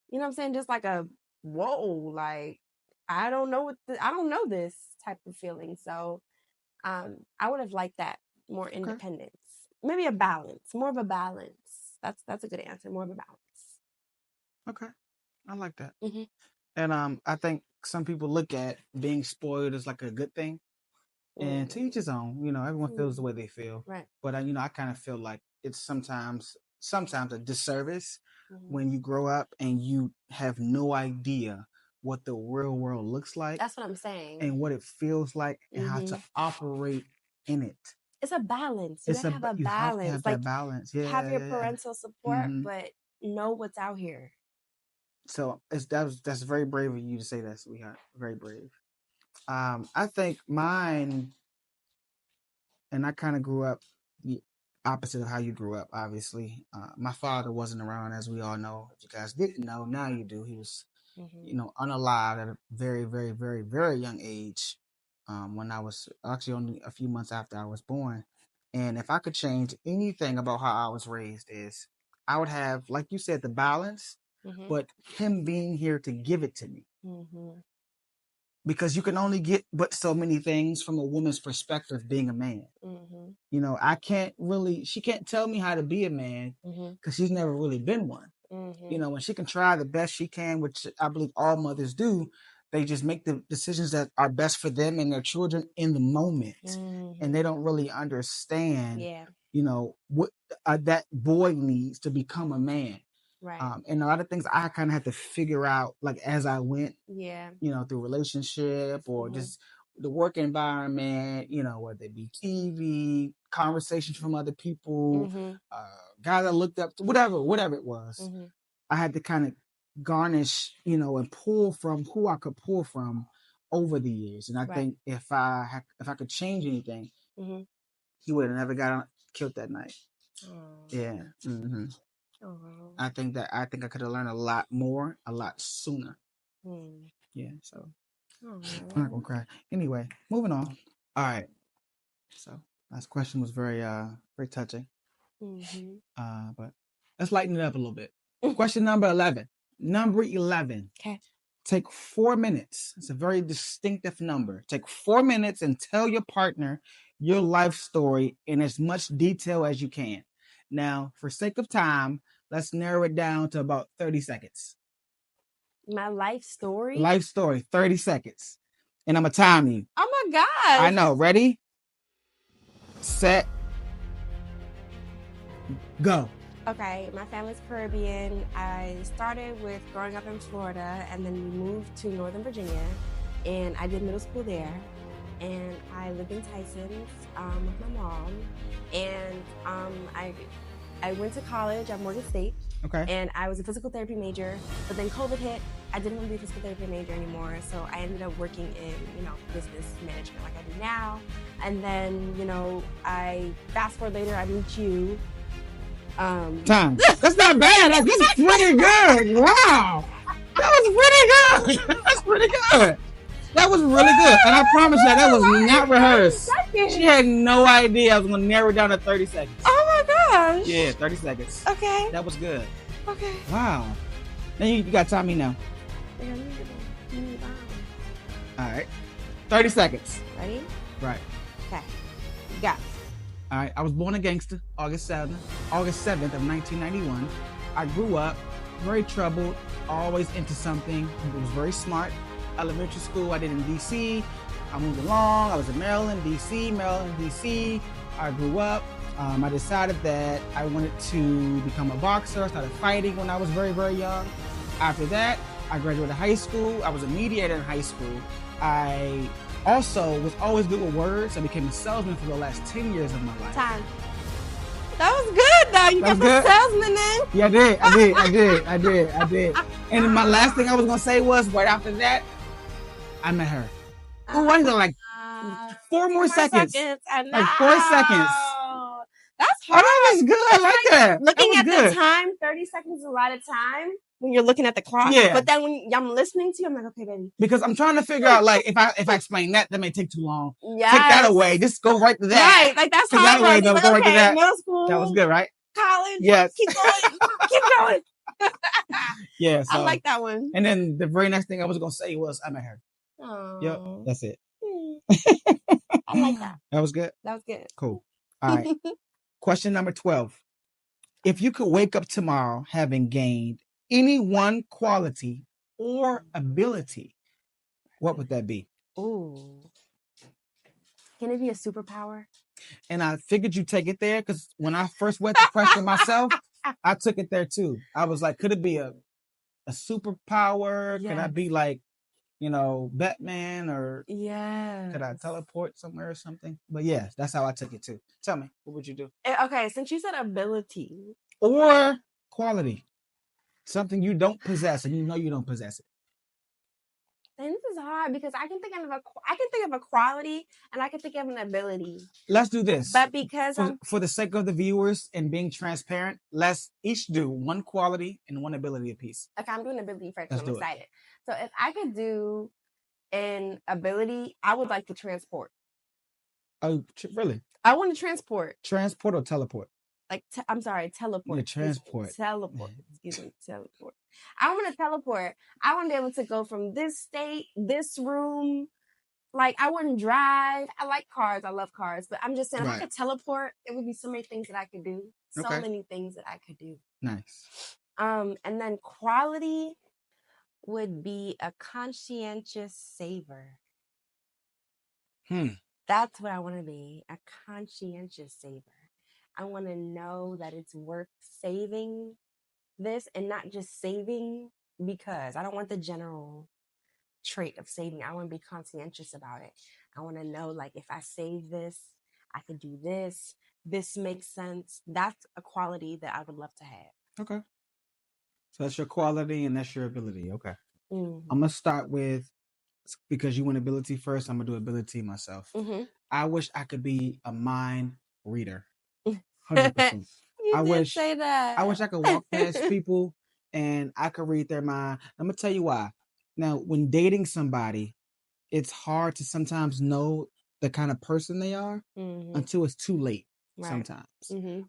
you know what I'm saying? Just like a, whoa, like, I don't know I don't know this type of feeling. So, I would have liked that more independence, maybe a balance, more of a balance. That's a good answer. More of a balance. Okay. I like that. Mm-hmm. And, I think some people look at being spoiled as like a good thing, and to each his own, you know, everyone feels the way they feel. Right. But, you know, I kind of feel like it's sometimes a disservice when you grow up and you have no idea what the real world looks like. That's what I'm saying. And what it feels like and how to operate in it. It's a balance. You have to have a balance. You have to have that balance. Yeah. Have your parental support, but know what's out here. So that's very brave of you to say that, sweetheart. Very brave. I think mine, and I kind of grew up the opposite of how you grew up, obviously. My father wasn't around, as we all know. If you guys didn't know, now you do. He was, you know, unalived at a very, very, very, very young age, when I was actually only a few months after I was born. And if I could change anything about how I was raised, is I would have, like you said, the balance, but him being here to give it to me. because you can only get but so many things from a woman's perspective being a man. Mm-hmm. You know, she can't tell me how to be a man because she's never really been one. Mm-hmm. You know, when she can try the best she can, which I believe all mothers do, they just make the decisions that are best for them and their children in the moment. Mm-hmm. And they don't really understand, you know, what that boy needs to become a man. Right. And a lot of things I kind of had to figure out, like, as I went, you know, through relationship or just the work environment, you know, whether it be TV, conversations from other people, guys I looked up to, whatever it was. I had to kind of garnish, you know, and pull from who I could pull from over the years. And I think if I could change anything, he would have never got killed that night. Yeah. Mm-hmm. I think I could have learned a lot more, a lot sooner. Yeah. So I'm not gonna cry. Anyway, moving on. All right. So last question was very touching. But let's lighten it up a little bit. Question number 11. Number 11. Okay. Take 4 minutes. It's a very distinctive number. Take 4 minutes and tell your partner your life story in as much detail as you can. Now, for sake of time, let's narrow it down to about 30 seconds. My life story? Life story, 30 seconds. And I'm going to time you. Oh my gosh. I know. Ready? Set. Go. Okay, my family's Caribbean. I started with growing up in Florida, and then we moved to Northern Virginia, and I did middle school there. And I lived in Tyson's with my mom, and I went to college at Morgan State. Okay. And I was a physical therapy major, but then COVID hit. I didn't want to be a physical therapy major anymore, so I ended up working in, you know, business management like I do now. And then, you know, I fast forward later, I meet you. Time. That's not bad. That's pretty good. Wow. That was pretty good. That's pretty good. That was really good. And I promise you, that was not rehearsed. She had no idea I was going to narrow it down to 30 seconds. Oh my gosh. Yeah, 30 seconds. Okay. That was good. Okay. Wow. Now you got to time me now. All right. 30 seconds. Ready? Right. Okay. You got it. All right. I was born a gangster, August 7th of 1991. I grew up very troubled, always into something. I was very smart. Elementary school I did in D.C. I moved along. I was in Maryland, D.C. I grew up. I decided that I wanted to become a boxer. I started fighting when I was very, very young. After that, I graduated high school. I was a mediator in high school. I also was always good with words. I became a salesman for the last 10 years of my life. Time. That was good, though. You got the salesman in. Yeah, I did. And my last thing I was going to say was, right after that, I met her. Oh, I need like 4 more seconds. Like 4 seconds. That's hard. Oh, that was good. I like that. Looking at the time, 30 seconds is a lot of time when you're looking at the clock. Yeah. But then when I'm listening to you, I'm like, okay, baby. Because I'm trying to figure out, like, if I explain that may take too long. Yes. Take that away. Just go right to that. Right. Like, that's how I go right to that. Middle school. That was good, right? College. Yes. Keep going. Keep going. Yeah. So, I like that one. And then the very next thing I was going to say was, I met her. Oh. Yep. That's it. I like that. That was good? That was good. Cool. All right. Question number 12. If you could wake up tomorrow having gained any one quality or ability, what would that be? Ooh. Can it be a superpower? And I figured you'd take it there because when I first went to question myself, I took it there too. I was like, could it be a superpower? Yes. Could I be like, you know, Batman, or could I teleport somewhere or something? But yeah, that's how I took it too. Tell me, what would you do? Okay, since you said ability. Or quality. Something you don't possess and you know you don't possess it. And this is hard because I can think of a quality and I can think of an ability. Let's do this. But because for the sake of the viewers and being transparent, let's each do one quality and one ability apiece. Okay, I'm doing ability first. I'm excited. So if I could do an ability, I would like to transport. Oh, really? I want to transport. Transport or teleport? like I'm sorry, teleport. Yeah, transport. Teleport. Excuse me, teleport. I want to teleport. I want to be able to go from this state, this room. Like, I wouldn't drive. I like cars. I love cars. But I'm just saying, if I could teleport, it would be so many things that I could do. So many things that I could do. Nice. And then quality would be a conscientious saver. That's what I want to be, a conscientious saver. I want to know that it's worth saving this, and not just saving because I don't want the general trait of saving. I want to be conscientious about it. I want to know, like, if I save this, I could do this. This makes sense. That's a quality that I would love to have. Okay. So that's your quality and that's your ability. Okay. I'm going to start with, because you want ability first, I'm going to do ability myself. I wish I could be a mind reader. 100%. I wish say that. I wish I could walk past people and I could read their mind. I'm going to tell you why. Now, when dating somebody, it's hard to sometimes know the kind of person they are until it's too late. Sometimes.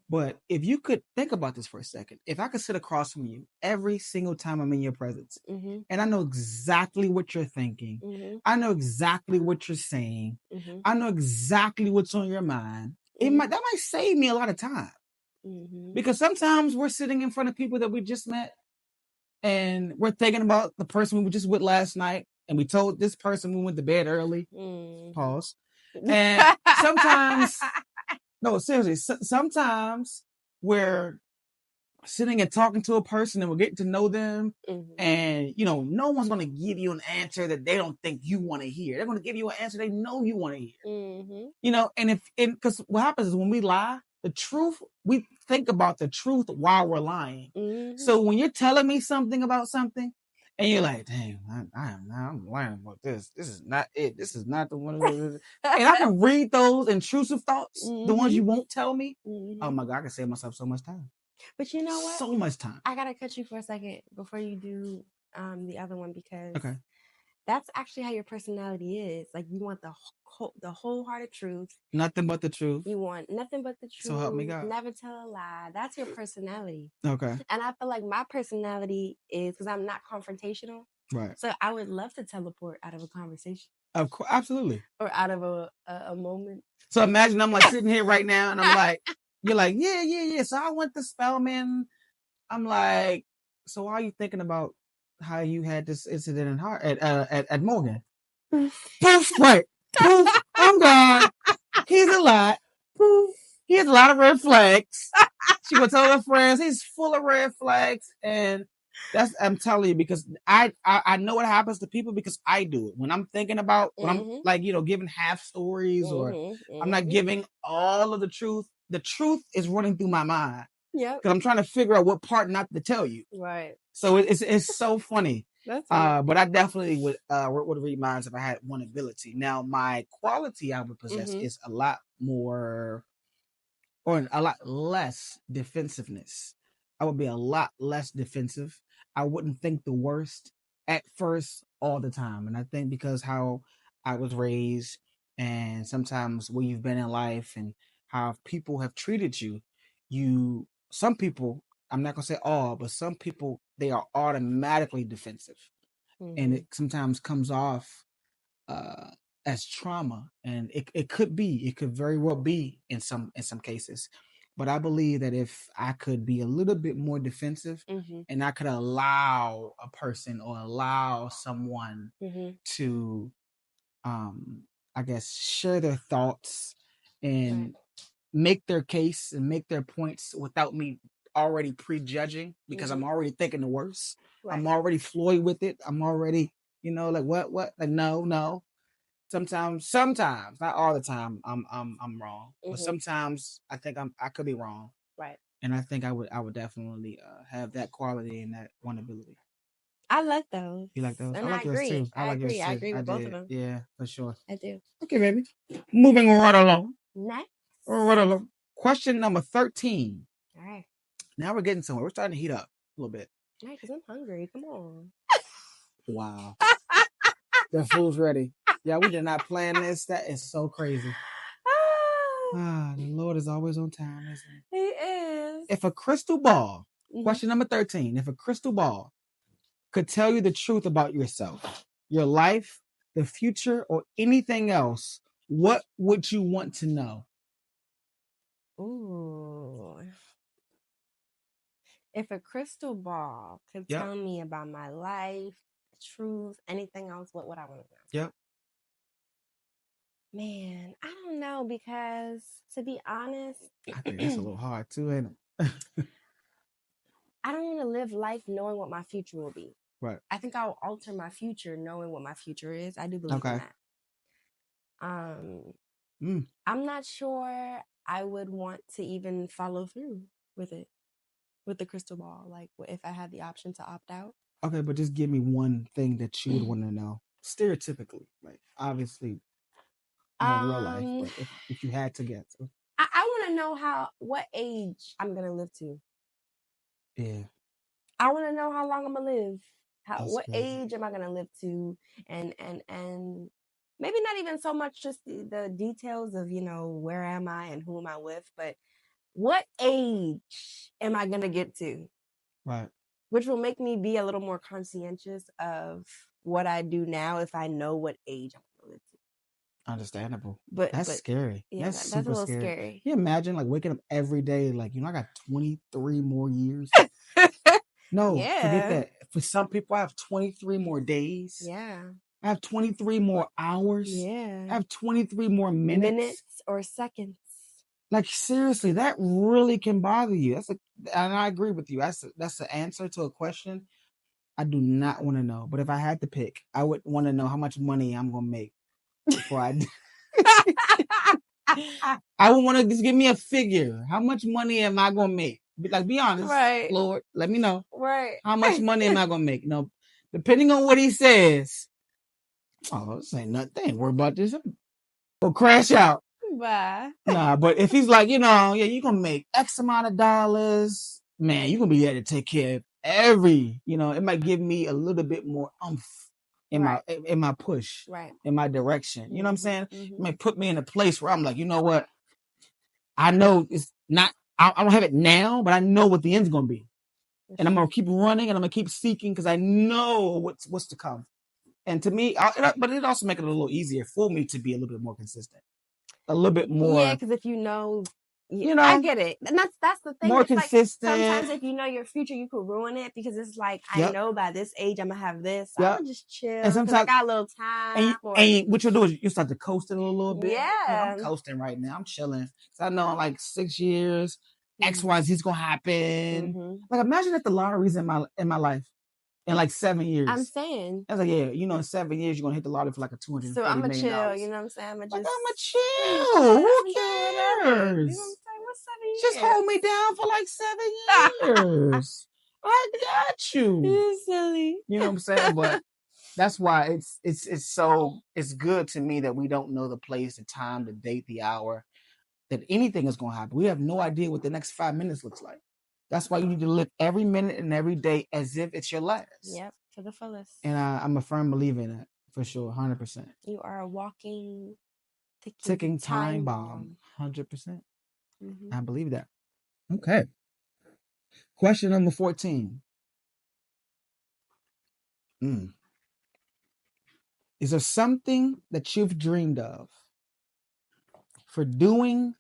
But if you could think about this for a second, if I could sit across from you every single time I'm in your presence and I know exactly what you're thinking, I know exactly what you're saying, I know exactly what's on your mind, that might save me a lot of time. Because sometimes we're sitting in front of people that we just met and we're thinking about the person we were just with last night, and we told this person we went to bed early. Pause. And sometimes no, seriously, sometimes we're sitting and talking to a person and we're getting to know them and, no one's going to give you an answer that they don't think you want to hear. They're going to give you an answer they know you want to hear. And because what happens is when we lie, the truth, we think about the truth while we're lying. So when you're telling me something about something, and you're like, dang, I'm lying about this. This is not it. This is not the one. And I can read those intrusive thoughts, the ones you won't tell me. Oh my God, I can save myself so much time. But you know what? So much time. I got to cut you for a second before you do the other one, because that's actually how your personality is. Like, you want the wholehearted truth. Nothing but the truth. You want nothing but the truth. So help me God. Never tell a lie. That's your personality. Okay. And I feel like my personality is, because I'm not confrontational. Right. So I would love to teleport out of a conversation. Of course, absolutely. Or out of a moment. So imagine I'm like sitting here right now and I'm like, you're like, yeah. So I went to Spelman. I'm like, so why are you thinking about how you had this incident at Morgan? Poof, right. Poof, I'm gone. He's a lot. Poof, he has a lot of red flags. She gonna tell her friends he's full of red flags, and I'm telling you, because I know what happens to people because I do it when I'm thinking about when I'm like giving half stories or I'm not giving all of the truth. The truth is running through my mind. Yeah, because I'm trying to figure out what part not to tell you. Right. So it's so funny. That's funny. But I definitely would read minds if I had one ability. Now my quality I would possess is a lot more, or a lot less defensiveness. I would be a lot less defensive. I wouldn't think the worst at first all the time. And I think because how I was raised and sometimes where you've been in life and how people have treated you, some people, I'm not going to say all, but some people, they are automatically defensive. And it sometimes comes off as trauma, and it could very well be in some cases. But I believe that if I could be a little bit more defensive and I could allow a person or allow someone to I guess share their thoughts and make their case and make their points without me already prejudging, because I'm already thinking the worst. I'm already Floyd with it. I'm already, like what? Like no. Sometimes, not all the time, I'm wrong. But sometimes I think I could be wrong. Right. And I think I would definitely have that quality and that one ability. I like those. You like those? And I like yours too. I agree with both of them. Yeah, for sure. I do. Okay, baby. Moving right along. Next. Right along. Question number 13. All right. Now we're getting somewhere. We're starting to heat up a little bit. Right, because I'm hungry. Come on. Wow. The food's ready. Yeah, we did not plan this. That is so crazy. The Lord is always on time, isn't he? He is. if a crystal ball, question number 13, if a crystal ball could tell you the truth about yourself, your life, the future, or anything else, what would you want to know? Ooh. If a crystal ball could tell me about my life, truth, anything else, what would I want to know? Yep. Man, I don't know, because to be honest, I think that's a little hard too, ain't it? I don't want to live life knowing what my future will be. Right. I think I'll alter my future knowing what my future is. I do believe in that. I'm not sure I would want to even follow through with it, with the crystal ball. Like, if I had the option to opt out. Okay, but just give me one thing that you would want to know, stereotypically, like obviously, in real life, but if you had to guess, I want to know what age I'm gonna live to. Yeah. I want to know how long I'm gonna live. What age am I gonna live to, and maybe not even so much just the details of where am I and who am I with, but what age am I gonna get to? Right. Which will make me be a little more conscientious of what I do now if I know what age I'm gonna live to. Understandable. But that's scary. Yeah, that's super a little scary. Can you imagine like waking up every day like, I got 23 more years? No, forget that. For some people, I have 23 more days. Yeah. I have 23 more hours. Yeah. I have 23 more minutes or seconds. Like, seriously, that really can bother you. And I agree with you. That's the answer to a question I do not want to know. But if I had to pick, I would want to know how much money I'm gonna make before I. I would want to just give me a figure. How much money am I gonna make? Be honest, right, Lord. Let me know. Right. How much money am I gonna make? Depending on what he says. Oh, this ain't nothing. They ain't worried about this. Or crash out. Bye. Nah, but if he's like, yeah, you're gonna make X amount of dollars, man, you're gonna be there to take care of it might give me a little bit more oomph in my push, right, in my direction. You know what I'm saying? It might put me in a place where I'm like, you know what? I know it's not, I don't have it now, but I know what the end's gonna be. And I'm gonna keep running and I'm gonna keep seeking because I know what's to come. And to me, but it also make it a little easier for me to be a little bit more consistent. A little bit more. Yeah, because if I get it. And that's the thing. More consistent. Like, sometimes if you know your future, you could ruin it because it's like, I know by this age I'm gonna have this. So I'm gonna just chill because I got a little time. And what you'll do is you start to coast it a little bit. Yeah. I'm coasting right now. I'm chilling. So I know in like 6 years, X, Y, Z is gonna happen. Like, imagine if the lottery's in my life in like 7 years. I'm saying. I was like, yeah, in 7 years you're gonna hit the lottery for like a $230 so I'm gonna chill. You know what I'm saying? I'm chill. Who cares? You know what I'm saying? What's 7 years? Just hold me down for like 7 years. I got you. You're silly. You know what I'm saying? But that's why it's good to me that we don't know the place, the time, the date, the hour, that anything is going to happen. We have no idea what the next 5 minutes looks like. That's why you need to live every minute and every day as if it's your last. Yep, to the fullest. And I'm a firm believer in that, for sure, 100%. You are a walking, ticking time bomb, 100%. I believe that. Okay. Question number 14. Is there something that you've dreamed of for doing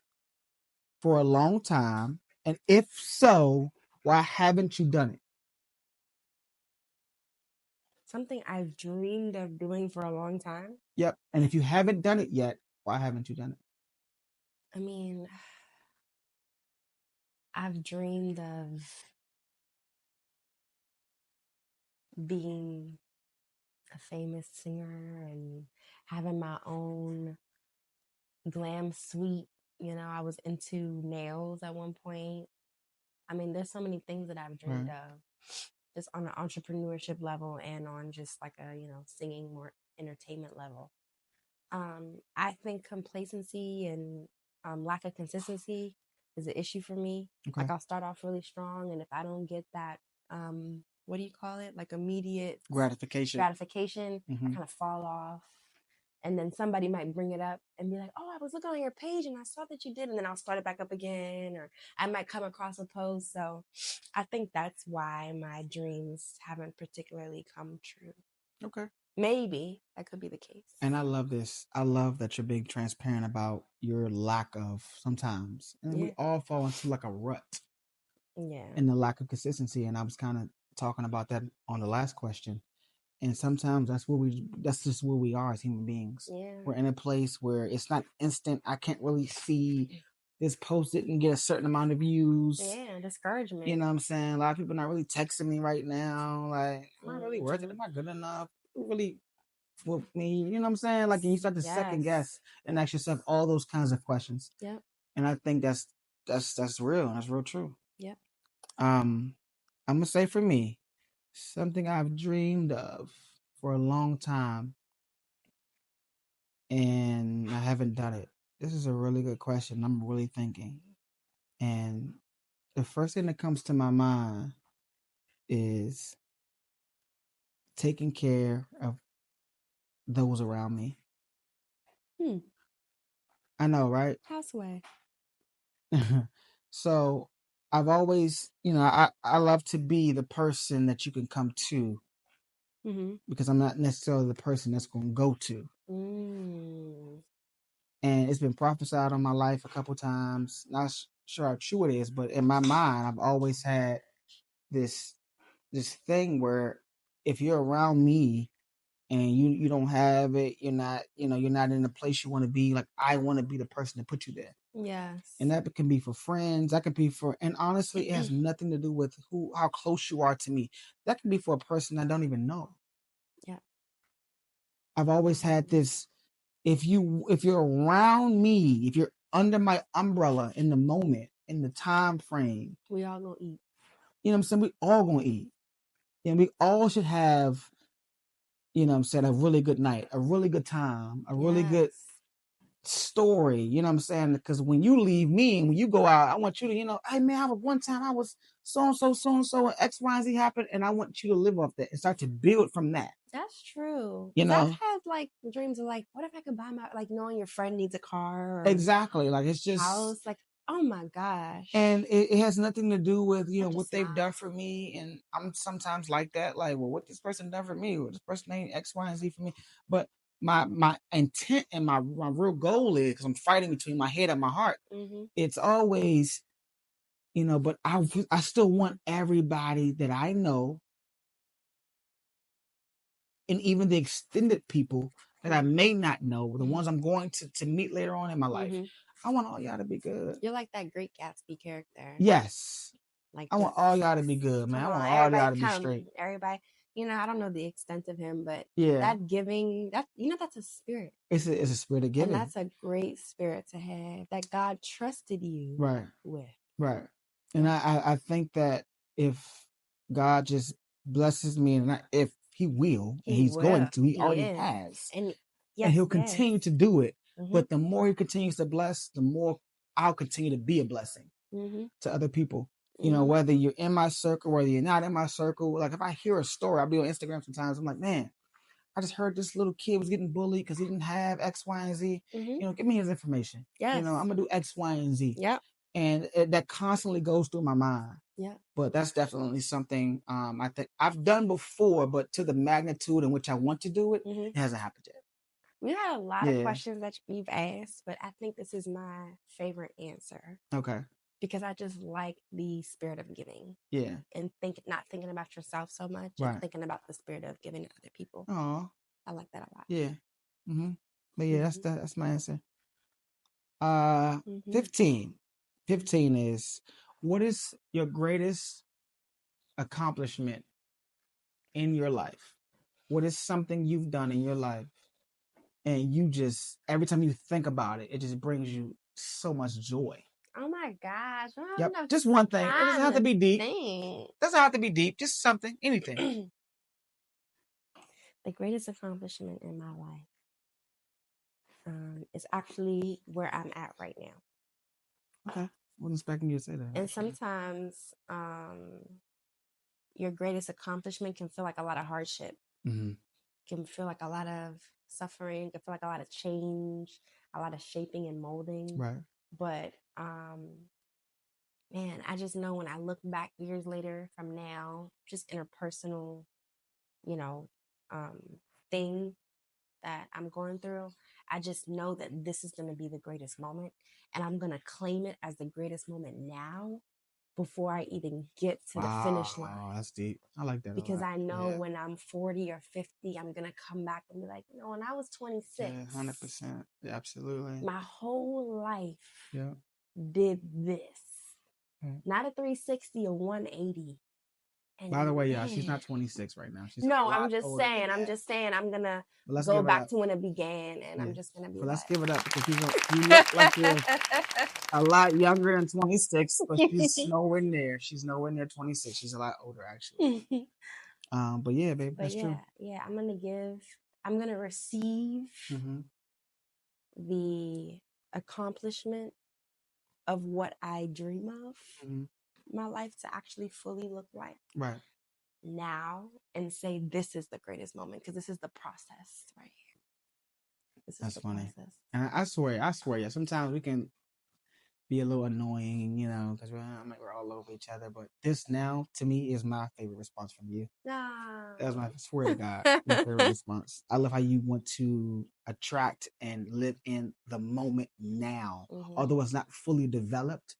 for a long time? And if so, why haven't you done it? Something I've dreamed of doing for a long time? Yep. And if you haven't done it yet, why haven't you done it? I mean, I've dreamed of being a famous singer and having my own glam suite. I was into nails at one point. I mean, there's so many things that I've dreamed of, just on an entrepreneurship level and on just like a, singing, more entertainment level. I think complacency and lack of consistency is an issue for me. Okay. Like, I'll start off really strong, and if I don't get that, what do you call it? Like, immediate gratification, I kind of fall off. And then somebody might bring it up and be like, oh, I was looking on your page and I saw that you did. And then I'll start it back up again, or I might come across a post. So I think that's why my dreams haven't particularly come true. Okay. Maybe that could be the case. And I love this. I love that you're being transparent about your lack of sometimes. And we all fall into like a rut. Yeah. And the lack of consistency. And I was kind of talking about that on the last question. And sometimes that's just where we are as human beings. Yeah. We're in a place where it's not instant. I can't really see this post didn't get a certain amount of views. Yeah, discouragement. You know what I'm saying? A lot of people not really texting me right now. Like, am I really worth it? Am I good enough? Really with me? You know what I'm saying? Like, and you start to second guess and ask yourself all those kinds of questions. Yep. And I think that's real. That's real true. Yep. I'm gonna say for me, something I've dreamed of for a long time, and I haven't done it. This is a really good question. I'm really thinking. And the first thing that comes to my mind is taking care of those around me. I know, right? Houseway. So I've always, I love to be the person that you can come to, because I'm not necessarily the person that's going to go to. And it's been prophesied on my life a couple times. Not sure how true it is, but in my mind, I've always had this thing where if you're around me and you don't have it, you're not in the place you want to be. Like, I want to be the person to put you there. Yes. And that can be for friends. That could be and honestly, it has nothing to do with how close you are to me. That can be for a person I don't even know. Yeah. I've always had this. If you're around me, if you're under my umbrella in the moment, in the time frame, we all gonna eat. You know what I'm saying? We all gonna eat. And we all should have, you know what I'm saying, a really good night, a really good time, a really good story. You know what I'm saying? Because when you leave me and when you go out, I want you to, hey man, one time I was so and so, and X, Y, and Z happened, and I want you to live off that and start to build from that. That's true. You know, I've had like dreams of like, what if I could buy knowing your friend needs a car or exactly, like it's just house, like, oh my gosh. And it has nothing to do with what they've done for me. And I'm sometimes like that, like, well, what this person done for me? Well, this person ain't X, Y, and Z for me. But my intent and my real goal is, because I'm fighting between my head and my heart. It's always, but I still want everybody that I know, and even the extended people that I may not know, the ones I'm going to meet later on in my life. I want all y'all to be good. You're like that Great Gatsby character. Yes. Like, I want all y'all to be good, man. I want all y'all to be straight. Everybody, I don't know the extent of him, but yeah, that giving, that's a spirit. It's a spirit of giving. And that's a great spirit to have, that God trusted you with. Right. And I think that if God just blesses me, and if he will, and he's going to, he already has. And he'll continue to do it. But the more he continues to bless, the more I'll continue to be a blessing to other people. Whether you're in my circle, whether you're not in my circle. Like, if I hear a story, I'll be on Instagram sometimes. I'm like, man, I just heard this little kid was getting bullied because he didn't have X, Y, and Z. Give me his information. Yes. I'm going to do X, Y, and Z. Yep. And that constantly goes through my mind. Yeah. But that's definitely something I think I've done before, but to the magnitude in which I want to do it, it hasn't happened yet. We had a lot of questions that you've asked, but I think this is my favorite answer. Okay. Because I just like the spirit of giving. Yeah. And not thinking about yourself so much, and thinking about the spirit of giving to other people. Oh. I like that a lot. Yeah. But yeah, that's my answer. 15. 15 is, what is your greatest accomplishment in your life? What is something you've done in your life, and you just, every time you think about it, it just brings you so much joy? Oh my gosh. Yep. Just one thing. It doesn't have to be deep. Doesn't have to be deep. Just something. Anything. The greatest accomplishment in my life is actually where I'm at right now. Okay. Wasn't expecting you to say that. And sometimes your greatest accomplishment can feel like a lot of hardship. Can feel like a lot of suffering. I feel like a lot of change, a lot of shaping and molding. Right. But man, I just know when I look back years later from now, just interpersonal, thing that I'm going through, I just know that this is going to be the greatest moment, and I'm going to claim it as the greatest moment now before I even get to the finish line. Oh, that's deep. I like that because I know when I'm 40 or 50, I'm going to come back and be like, when I was 26, yeah, 100%. Yeah, absolutely. My whole life did this. Not a 360 or 180. And by the way, she's not 26 right now. She's I'm just saying. I'm gonna go back to when it began, and I'm just gonna be. Let's give it up because you look like you're a lot younger than 26, but she's nowhere near. She's nowhere near 26. She's a lot older, actually. But yeah, babe, that's true. Yeah, I'm gonna receive the accomplishment of what I dream of. My life to actually fully look like now, and say this is the greatest moment, because this is the process right here. That's funny. Process. And I swear, yeah. Sometimes we can be a little annoying, because we're all over each other. But this now, to me, is my favorite response from you. That's I swear to God, my favorite response. I love how you want to attract and live in the moment now, although it's not fully developed.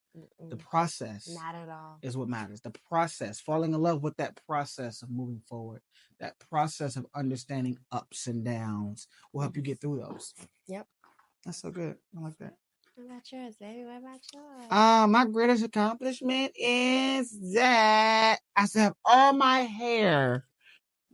The process, not at all, is what matters. The process, falling in love with that process of moving forward, that process of understanding ups and downs will help you get through those. Yep, that's so good. I like that. What about yours, baby? What about yours? My greatest accomplishment is that I still have all my hair.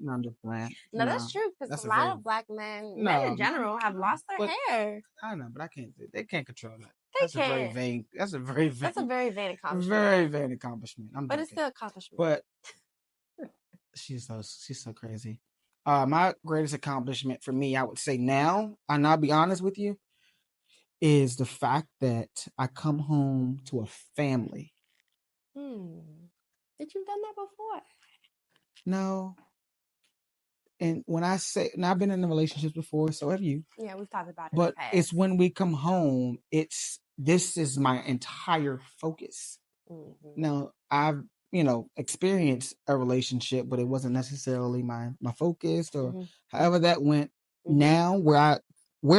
No, I'm just playing. No, that's true, because a lot of black men in general, have lost their hair. I know, but they can't control that. That's a very vain accomplishment. Very vain accomplishment. But it's still accomplishment. But she's so crazy. My greatest accomplishment for me, I would say now, and I'll be honest with you, is the fact that I come home to a family. Did you done that before? No. And when I say, and I've been in relationships before, so have you. Yeah, we've talked about it. But it's when we come home, this is my entire focus. Now, I've experienced a relationship, but it wasn't necessarily my focus, or however that went. Now, where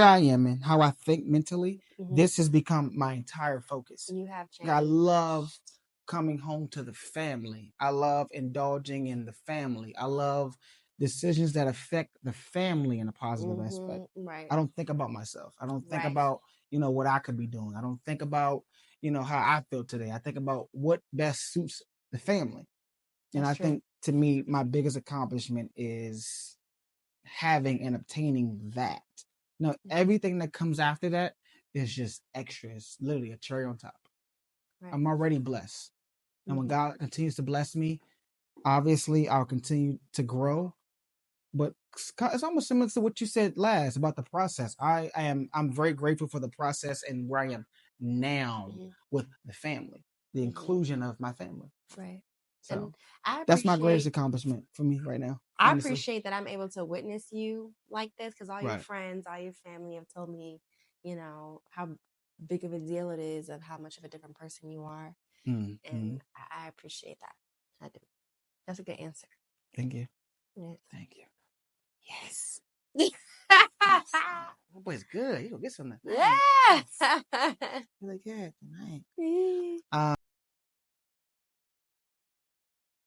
I am and how I think mentally, this has become my entire focus. You have changed. I love coming home to the family. I love indulging in the family. I love decisions that affect the family in a positive aspect. Right. I don't think about myself. I don't think about, what I could be doing. I don't think about, how I feel today. I think about what best suits the family. And I think, to me, my biggest accomplishment is having and obtaining that. Now, everything that comes after that is just extra. It's literally a cherry on top. Right. I'm already blessed. And when God continues to bless me, obviously I'll continue to grow. But it's almost similar to what you said last about the process. I'm very grateful for the process and where I am now with the family, the inclusion of my family. Right. So that's my greatest accomplishment for me right now. I appreciate that I'm able to witness you like this, because all your friends, all your family have told me, how big of a deal it is, of how much of a different person you are. And I appreciate that. I do. That's a good answer. Thank you. Yes. Thank you. Yes. That boy's good. You gonna get something. Yes. Really good tonight.